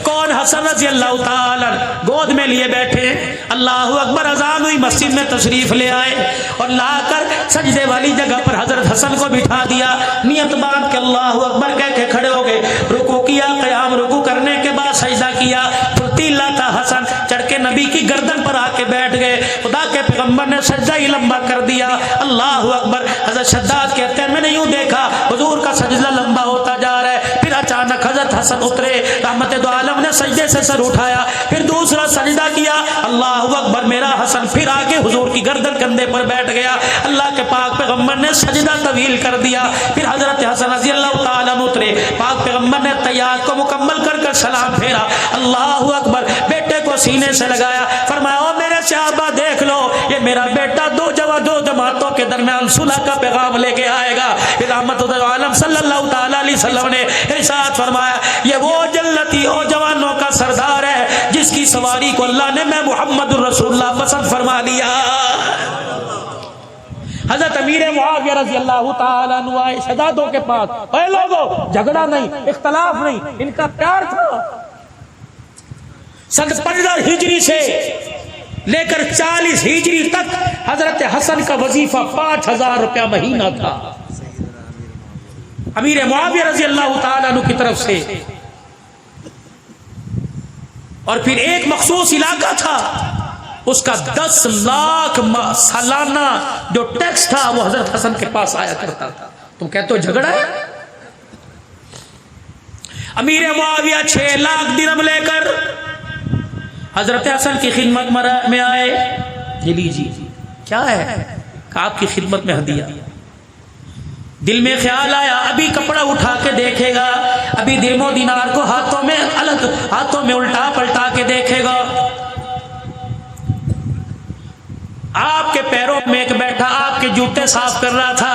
[SPEAKER 1] کون حسن رضی اللہ تعالی گود میں لیے بیٹھے، اللہ اکبر، اذان ہوئی، مسجد میں تشریف لے آئے اور لا کر سجدے والی جگہ پر حضرت حسن کو بٹھا دیا، نیت باندھ کے اللہ اکبر کہہ کے کھڑے ہو گئے، رکوع کیا، قیام رکوع کرنے کے بعد سجدہ کیا، پھرتیلا تھا حسن، چڑھ کے نبی کی گردن پر آ کے بیٹھ گئے۔ خدا کے پیغمبر نے سجدہ ہی لمبا کر دیا، اللہ اکبر۔ حضرت شداد کہتے ہیں میں نے یوں دیکھا حضور کا سجدہ لمبا ہوتا جا رہا ہے، پھر اچانک حضرت حسن اترے، رحمت دو عالم نے سجدے سے سر اٹھایا، پھر دوسرا سجدہ کیا، اللہ اکبر، میرا حسن پھر آگے حضور کی گردن کندھے پر بیٹھ گیا۔ اللہ کے پاک پیغمبر نے سجدہ طویل کر دیا، پھر حضرت حسن رضی اللہ تعالیٰ اترے، پاک پیغمبر نے تحیات کو مکمل کر کر سلام پھیرا، اللہ اکبر، بیٹے کو سینے سے لگایا، فرمایا او میرے صحابہ دیکھ لو یہ میرا بیٹا دو جماعتوں کے درمیان صلح کا پیغام لے کے آئے گا۔ پھر رحمت عالم صلی اللہ تعالیٰ علیہ وسلم نے ارشاد فرمایا یہ وہ جنتی او جوانوں کا سردار ہے جس کی سواری کو اللہ نے میں محمد الرسول اللہ پسند فرما لیا۔ حضرت امیر معاویہ رضی اللہ تعالیٰ عنہ آئے شہزادوں کے پاس، اے لوگوں جھگڑا نہیں، اختلاف نہیں، ان کا پیار تھا۔ سن 15 ہجری سے لے کر 40 ہجری تک حضرت حسن کا وظیفہ 5000 روپیہ مہینہ تھا امیر معاویہ رضی اللہ تعالیٰ عنہ کی طرف سے، اور پھر ایک مخصوص علاقہ تھا اس کا 10 لاکھ سالانہ جو ٹیکس تھا وہ حضرت حسن کے پاس آیا کرتا تھا۔ تم کہتے ہو جھگڑا ہے؟ امیر معاویہ 6 لاکھ درہم لے کر حضرت حسن کی خدمت میں آئے، یہ لیجیے کیا ہے کہ آپ کی خدمت میں ہدیہ۔ دل میں خیال آیا ابھی کپڑا اٹھا کے دیکھے گا، ابھی درہم و دینار کو ہاتھوں میں الٹا پلٹا کے دیکھے گا۔ آپ کے پیروں میں ایک بیٹھا آپ کے جوتے صاف کر رہا تھا،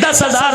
[SPEAKER 1] 10,000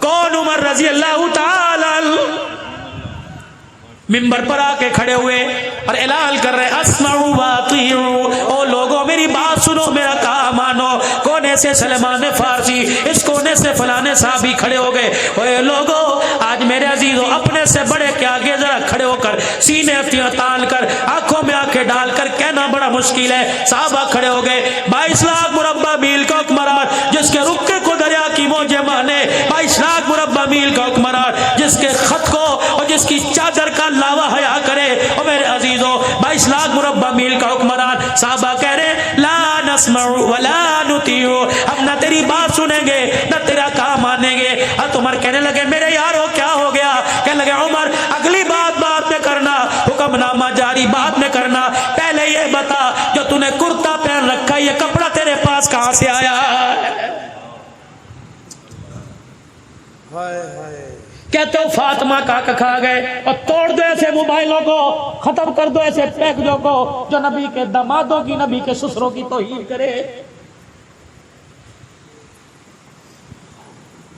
[SPEAKER 1] کون؟ عمر رضی اللہ تعالی منبر پر آ کے کھڑے ہوئے اور اعلان کر رہے اسمعوا واطیعوا، او لوگوں میری بات سنو، میرا کام مانو۔ کونے سے سلمان فارسی، اس کونے سے فلانے صحابی کھڑے ہو گئے۔ اے لوگوں، آج میرے عزیزوں اپنے سے بڑے کے آگے ذرا کھڑے ہو کر سینے ہتھیاں تان کر آنکھوں میں آنکھیں ڈال کر کہنا بڑا مشکل ہے۔ صحابہ کھڑے ہو گئے۔ 22 لاکھ مربع میل کا حکمران جس کے رکے کو دریا کی موجیں مانے، 22 لاکھ مربع میل کا حکمران جس کے خط کو اور جس کی چادر کا لاوا حیا کرے، اور میرے عزیزوں 22 لاکھ مربع میل کا حکمران۔ صحابہ کہہ رہے لا نسمع ولا نطیع، ہم نہ تیری بات سنیں گے نہ تیرا کام مانیں گے۔ حضرت عمر کہنے لگے میرے یارو کیا ہو گیا؟ کہنے لگے عمر اگلی بات بعد میں کرنا، حکم نامہ جاری بعد میں کرنا، پہلے یہ بتا جو تو نے کرتا پہن رکھا یہ کپڑا تیرے پاس کہاں سے آیا؟ کہتے ہو فاطمہ کا کھا گئے، اور توڑ دو ایسے موبائلوں کو، ختم کر دو ایسے پیکجوں کو جو نبی کے دامادوں کی، نبی کے سسروں کی توہین کرے۔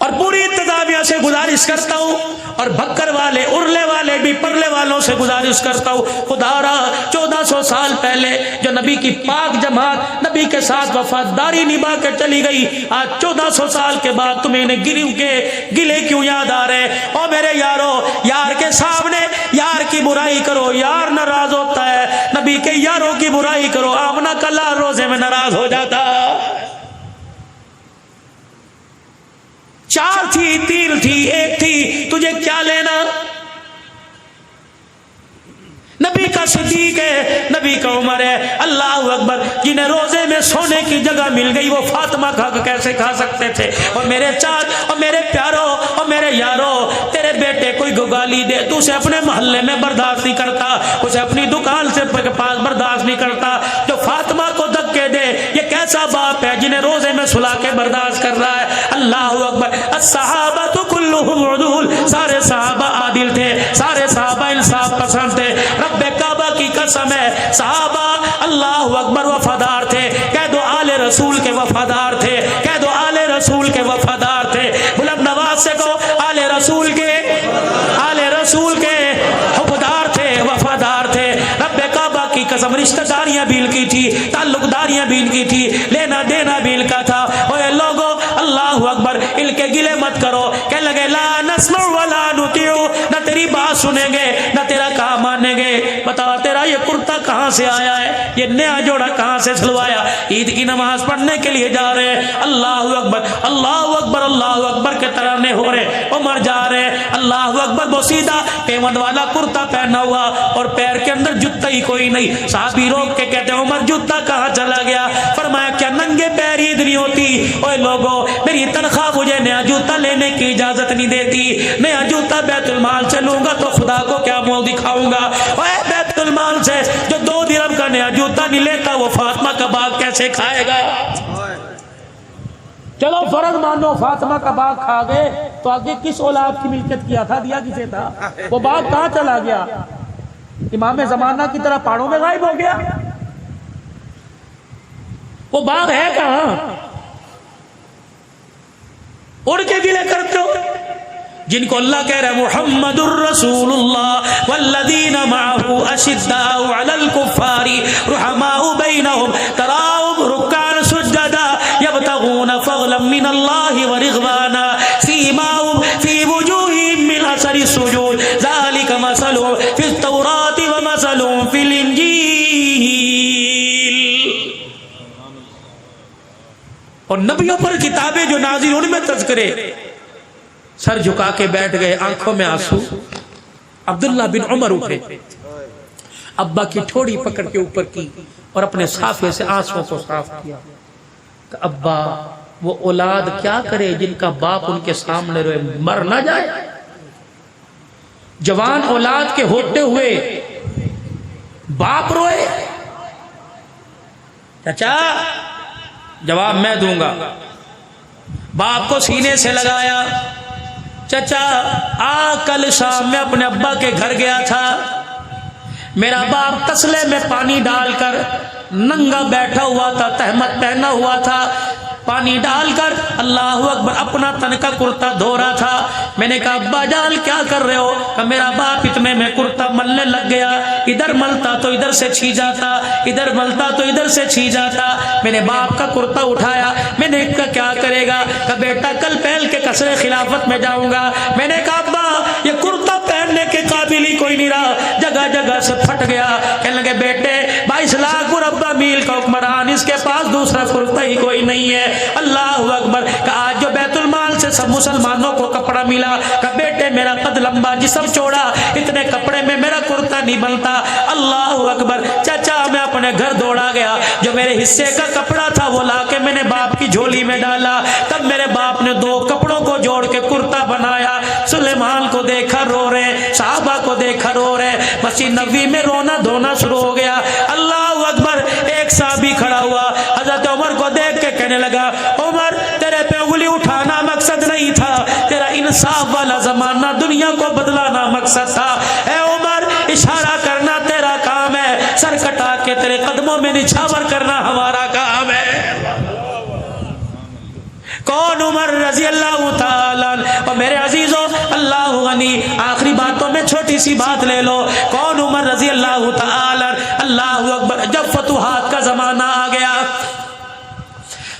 [SPEAKER 1] اور پوری انتظامیہ سے گزارش کرتا ہوں، اور بھکر والے، ارلے والے بھی پرلے والوں سے گزارش کرتا ہوں، خدا را 1400 سال پہلے جو نبی کی پاک جماعت نبی کے ساتھ وفاداری نبھا کے چلی گئی، آج 1400 سال کے بعد تمہیں انہیں گلے کیوں یاد آ رہے؟ اور میرے یارو، یار کے سامنے یار کی برائی کرو، یار ناراض ہوتا ہے، نبی کے یاروں کی برائی کرو، آمنہ کا لال روزے میں ناراض ہو جاتا۔ 4 تھی، 3 تھی، 1 تھی، تجھے کیا لینا؟ نبی کا صدیق ہے، نبی کا عمر ہے، اللہ اکبر، جنہیں روزے میں سونے کی جگہ مل گئی وہ فاطمہ کا کیسے کھا سکتے تھے؟ اور میرے چاچ اور میرے پیاروں اور میرے یاروں، تیرے بیٹے کوئی گالی دے تو اسے اپنے محلے میں برداشت نہیں کرتا، اسے اپنی دکان سے پاس برداشت نہیں کرتا، جو فاطمہ کو دھکے دے یہ کیسا باپ ہے جنہیں روزے میں سلا کے برداشت کر رہا ہے؟ اللہ اکبر۔ الصحابہ تو کلہم عدول، سارے صحابہ عادل تھے، سارے صحابہ انصاف پسند تھے، رب کعبہ کی قسم ہے صحابہ اللہ اکبر وفادار تھے، کہہ دو آل رسول کے وفادار تھے، کہہ دو آل رسول کے وفادار تھے، بلند نواز سے کہو آل رسول کے حبدار تھے، وفادار تھے، رب کعبہ کی قسم رشتہ داریاں بھی ان کی تھی، تعلق داریاں بھی ان کی تھی، لینا دینا بھی ان کا تھا۔ اوے لوگوں اللہ اکبر، ان کے گلے مت کرو۔ کہنے لگے لا نسمع ولا نطیع، نہ تیری بات سنیں گے نہ تیرا کام مانیں گے۔ بتا تیرا یہ کرتا کہاں سے آیا ہے؟ یہ نیا جوڑا کہاں سے سلوایا؟ عید کی نماز پڑھنے کے لیے جا رہے ہیں، اللہ اکبر اللہ اکبر اللہ اکبر کے ترانے ہو رہے، عمر جا رہے ہیں، اللہ اکبر، بوسیدہ پیمند والا کرتا پہنا ہوا اور پیر کے اندر جوتا ہی کوئی نہیں۔ صحابی روک کے کہتے ہیں عمر جوتا کہاں چلا گیا؟ فرمایا کیا ننگے پیر عید نہیں ہوتی؟ اوے لوگوں میری تنخواہ مجھے نیا جوتا لینے کی اجازت نہیں دیتی، نیا جوتا بیت المال سے لوں گا تو خدا کو کیا منہ دکھاؤں گا؟ اوے بیت المال سے جو 2 درہم کا نیا جوتا نہیں لیتا وہ فاطمہ کا باغ کیسے کھائے گا؟ چلو فرض مانو فاطمہ کا باغ کھا گئے تو آگے کس اولاد کی ملکیت کیا تھا؟ دیا کسے تھا؟ وہ باغ کہاں چلا گیا؟ امام زمانہ کی طرح پہاڑوں میں غائب ہو گیا؟ وہ باغ ہے کہاں؟ اڑ کے گلے کرتے ہو جن کو اللہ کہہ رہا ہے محمد الرسول اللہ والذین معه اشداء علی الکفار رحماء بینہم تراہم رکعا سجدا یبتغون فضلا من اللہ ورضوانا سیماہم فی وجوہہم من اثر السجود ذلک مثلهم فی التوراۃ ومثلهم فی الانجیل۔ اور نبیوں پر کتابیں جو نازل ان میں تذکرے، سر جھکا کے بیٹھ گئے، آنکھوں میں آنسو۔ عبداللہ بن عمر اٹھے، ابا کی ٹھوڑی پکڑ کے اوپر کی اور اپنے صافے سے آنسوں کو صاف کیا کہ ابا وہ اولاد کیا کرے جن کا باپ ان کے سامنے روئے، مر نہ جائے؟ جوان اولاد کے ہوتے ہوئے باپ روئے؟ چچا جواب میں دوں گا۔ باپ کو سینے سے لگایا، چچا کل شام میں اپنے ابا کے گھر گیا تھا، میرا باپ تسلے میں پانی ڈال کر ننگا بیٹھا ہوا تھا، تہمت پہنا ہوا تھا، پانی ڈال کر اللہ اکبر اپنا تن کا کرتا دھو رہا تھا. میں نے کہا ابا جان کیا کر رہے ہو؟ کہ میرا باپ اتنے میں کرتا ملنے لگ گیا, ادھر ملتا تو ادھر سے چھی جاتا, ادھر ملتا تو ادھر سے چھی جاتا. میں نے باپ کا کرتا اٹھایا, میں نے کہا کیا کرے گا؟ کہ بیٹا کل پہل کے قصر خلافت میں جاؤں گا. میں نے کہا ابا یہ کرتا پہننے کے قابل ہی کوئی نہیں رہا, جگہ جگہ سے پھٹ گیا. کہنے لگے بیٹے 22 لاکھ مربع میل کا حکمران, اس کے پاس دوسرا کرتا ہی کوئی نہیں ہے. اللہ اکبر. کہ آج جو بیت المال سے سب مسلمانوں کو کپڑا ملا, کہ بیٹے میرا قد لمبا جسم چوڑا, اتنے کپڑے میں میرا کرتا نہیں بنتا. اللہ اکبر. چچا میں اپنے گھر دوڑا گیا, جو میرے حصے کا کپڑا تھا وہ لا کے میں نے باپ کی جھولی میں ڈالا. تب میرے باپ نے 2 کپڑوں کو جوڑ کے کرتا بنایا. سلیمان کو دیکھا رو رہے, صحابہ کو دیکھا رو رہے, مسجد نبوی میں رونا دھونا شروع ہو گیا. اللہ اکبر. ایک صحابی کھڑا ہوا, حضرت عمر کو دیکھ کے کہنے لگا عمر تیرے پہ انگلی اٹھانا مقصد نہیں تھا, تیرا انصاف والا زمانہ دنیا کو بدلانا مقصد تھا. اے عمر اشارہ کرنا تیرا کام ہے, سر کٹا کے تیرے قدموں میں نچھاور کرنا ہمارا کام ہے. کون؟ عمر رضی اللہ تعالیٰ. اور میرے عزیزوں اللہ غنی, آخری باتوں میں چھوٹی سی بات لے لو. کون؟ عمر رضی اللہ تعالیٰ. اللہ اکبر. جب فتوحات کا زمانہ آ گیا,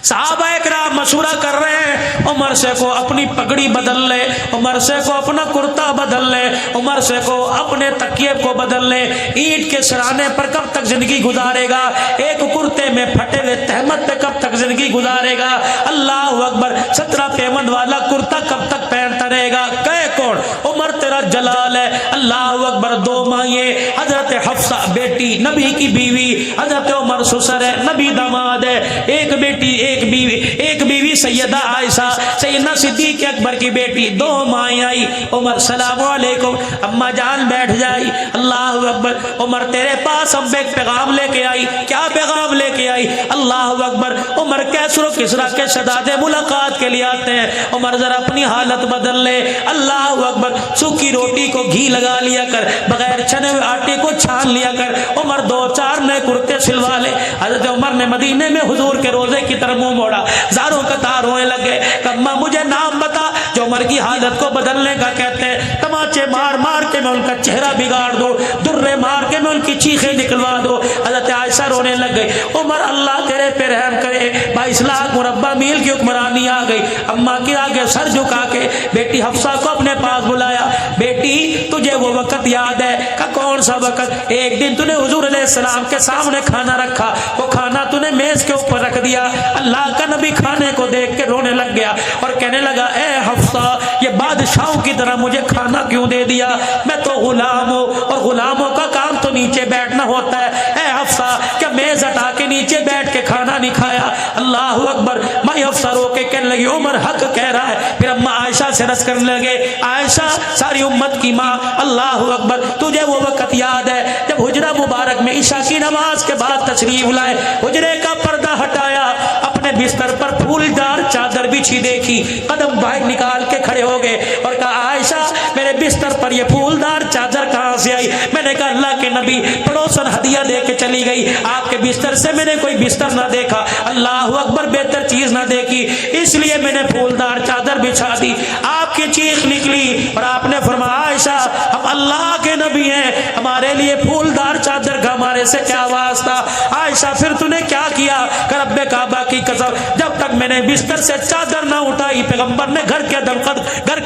[SPEAKER 1] صحابہ اکرام مشورہ کر رہے ہیں عمر سے کو اپنی پگڑی بدل لے, عمر سے کو اپنا کرتا بدل لے, عمر سے کو اپنے تکیے کو بدل لے. اینٹ کے سرانے پر کب تک زندگی گزارے گا؟ ایک کرتے میں پھٹے ہوئے تہمت پہ کب تک زندگی گزارے گا؟ اللہ اکبر. 17 پیمند والا کرتا کب تک پہنتا رہے گا؟ کہے کون؟ عمر تیرا جلال ہے. اللہ اکبر. 2 مائیں, حضرت حفصہ بیٹی نبی کی بیوی, حضرت عمر سسر ہے نبی داماد ہے. ایک بیٹی ایک بیوی سیدہ عائشہ سیدنا صدیق اکبر کی بیٹی. 2 مائیں آئی. عمر سلام علیکم, اما جان بیٹھ جائی. اللہ اکبر. عمر تیرے پاس ہم ایک پیغام لے کے آئی. کیا پیغام لے کے آئی؟ اللہ اکبر. عمر کیسر و کسرا کے شہزادے ملاقات کے لیے آتے ہیں. عمر ذرا اپنی حالت بدل لے. اللہ اکبر. سوکھی روٹی کو گھی لگا لیا کر, بغیر چھنے ہوئے آٹے کو چھان لیا کر. عمر 2-4 نئے کرتے سلوا لے. حضرت عمر نے مدینے میں حضور کے روزے کی طرف منہ موڑا, زاروں کا تار ہونے لگے. کما مجھے نام بتا جو عمر کی حالت کو بدلنے کا کہتے ہیں. تماچے مار مار کے میں ان کا چہرہ بگاڑ دو, درے مار کے میں ان کی چیخیں نکلوا دو. حضرت عائشہ رونے لگ گئی. عمر اللہ تیرے پہ رحم کرے, 22 لاکھ مربع میل کی حکمرانی آ گئی. اماں کے آگے سر جھکا کے بیٹی حفصہ کو اپنے پاس بلایا. بیٹی تجھے وہ وقت یاد ہے؟ کہ کون سا وقت؟ ایک دن تو نے حضور علیہ السلام کے سامنے کھانا رکھا, وہ کھانا تو نے میز کے اوپر رکھ دیا. اللہ کا نبی کھانے کو دیکھ کے رونے لگ گیا اور کہنے لگا اے حفصہ یہ بادشاہوں کی طرح مجھے کھانا کیوں دے دیا؟ میں تو غلام ہوں اور غلاموں کا کام تو نیچے بیٹھنا ہوتا ہے. اے حفصہ کیا میز ہٹا کے نیچے بیٹھ کے کھانا نہیں کھایا؟ اللہ اکبر. میں حفصہ رو کے کہنے لگی عمر حق کہہ رہا ہے. پھر اما عائشہ سے رس کرنے لگے, عائشہ ساری امت کی ماں, اللہ اکبر, تجھے وہ وقت یاد ہے جب حجرہ مبارک میں عشاء کی نماز کے بعد تشریف لائے, حجرے کا پردہ ہٹایا, اپنے بستر پر پھولدار چادر بچھی دیکھی, قدم باہر نکال کے کھڑے ہو گئے اور کہا عائشہ میرے بستر پر یہ پھولدار چادر کہاں سے آئی؟ میں نے کہا اللہ کے نبی پڑوسن ہدیہ دے کے چلی گئی, آپ کے بستر سے میں نے کوئی بستر نہ دیکھا, اللہ اکبر, بہتر چیز نہ دیکھی, اس لیے میں نے پھولدار چادر بچھا دی. آپ کی چیخ نکلی اور آپ نے فرمایا عائشہ ہم اللہ کے نبی ہیں, ہمارے لیے پھولدار چادر کا ہمارے سے کیا واسطہ؟ عائشہ پھر تو نے کیا کیا؟ کہ رب کعبہ کی قسم جب تک میں نے بستر سے چادر نہ اٹھائی پیغمبر نے گھر کے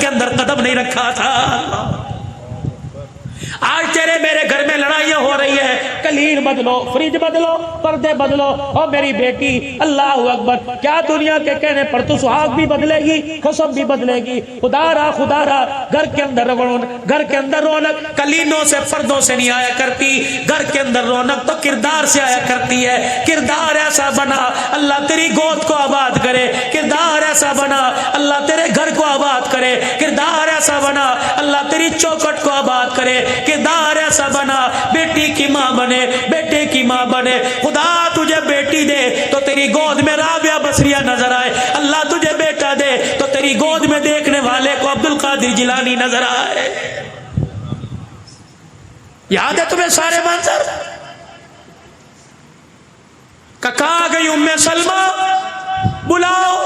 [SPEAKER 1] اندر قدم نہیں رکھا تھا. آج تیرے میرے گھر میں لڑائیاں ہو رہی ہے, کلین بدلو, فریج بدلو, پردے بدلو. اور میری بیٹی اللہ اکبر, کیا دنیا کے کہنے پر تو سہاگ بھی بدلے گی, قسم بھی بدلے گی؟ خدا را گھر کے اندر رونق کلینوں سے پردوں سے نہیں آیا کرتی, گھر کے اندر رونق تو کردار سے آیا کرتی ہے. کردار ایسا بنا اللہ تیری گود کو آباد کرے, کردار ایسا بنا اللہ تیرے گھر کو آباد کرے, کردار ایسا بنا اللہ تیری چوکھٹ کو آباد کرے, کردار ایسا بنا بیٹی کی ماں بنے, بیٹے کی ماں بنے. خدا تجھے بیٹی دے تو تیری گود میں رابعہ بصریہ نظر آئے, اللہ تجھے بیٹا دے تو تیری گود میں دیکھنے والے کو عبد القادر جیلانی نظر آئے. یاد ہے تمہیں سارے منظر؟ کہاں گئی ام سلمہ؟ بلاؤ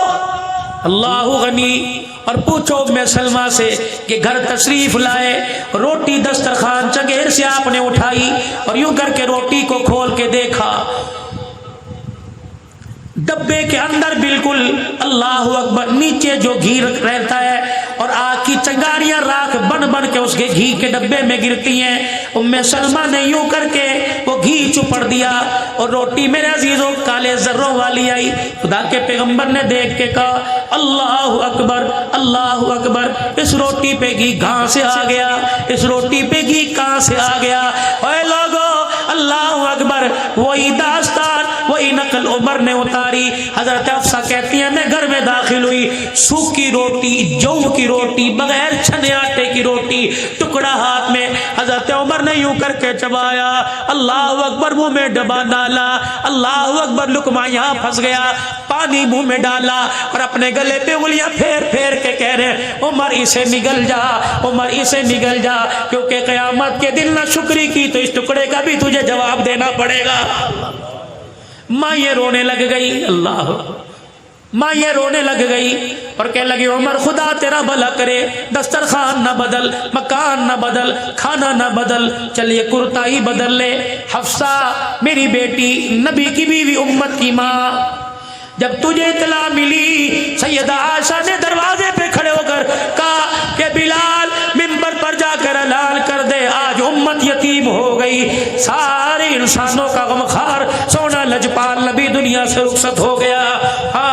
[SPEAKER 1] اللہ غنی، اور پوچھو ام سلمہ سے کہ گھر تشریف لائے، روٹی دسترخوان چنگیر سے آپ نے اٹھائی اور یوں کر کے روٹی کو کھول کے دیکھا، ڈبے کے اندر بالکل اللہ اکبر نیچے جو گھی رہتا ہے اور آگ کی چنگاریاں راکھ بن بن کے اس کے گھی کے ڈبے میں گرتی ہیں، ام سلمہ نے یوں کر کے وہ گھی چپڑ دیا اور روٹی میرے عزیزوں کالے ذروں والی آئی۔ خدا کے پیغمبر نے دیکھ کے کہا اللہ اکبر اللہ اکبر، اس روٹی پہ گھی کہاں سے آ گیا، اس روٹی پہ گھی کہاں سے آ گیا؟ اے لوگو اللہ اکبر، وہی داستان وہی نقل عمر نے اتاری۔ حضرت حفصہ کہتی ہیں میں گھر میں داخل ہوئی، سوکھی روٹی، جو کی روٹی، بغیر چھنے آٹے کی روٹی، ٹکڑا ہاتھ میں، حضرت عمر نے یوں کر کے چبایا، اللہ اکبر، منہ میں ڈبا ڈالا، اللہ اکبر، لقمہ یہاں پھنس گیا، پانی منہ میں ڈالا اور اپنے گلے پہ انگلیاں پھیر پھیر کے کہہ رہے ہیں عمر اسے نگل جا، عمر اسے نگل جا، کیونکہ قیامت کے دن نہ شکری کی تو اس ٹکڑے کا بھی تجھے جواب دینا پڑے گا۔ ماں یہ رونے لگ گئی، اللہ، ماں یہ رونے لگ گئی اور کہنے لگی عمر خدا تیرا بھلا کرے، دسترخوان نہ بدل، مکان نہ بدل، کھانا نہ بدل، چل یہ کرتا ہی بدل لے۔ حفصہ میری بیٹی، نبی کی بیوی، امت کی ماں، جب تجھے اطلاع ملی، سیدہ عائشہ نے دروازے پہ کھڑے ہو کر کہا کہ بلال منبر پر جا کر اعلان کر دے آج امت یتیم ہو گئی، سارے انسانوں کا غمخوار سونا لجپال نبی دنیا سے رخصت ہو گیا۔ ہاں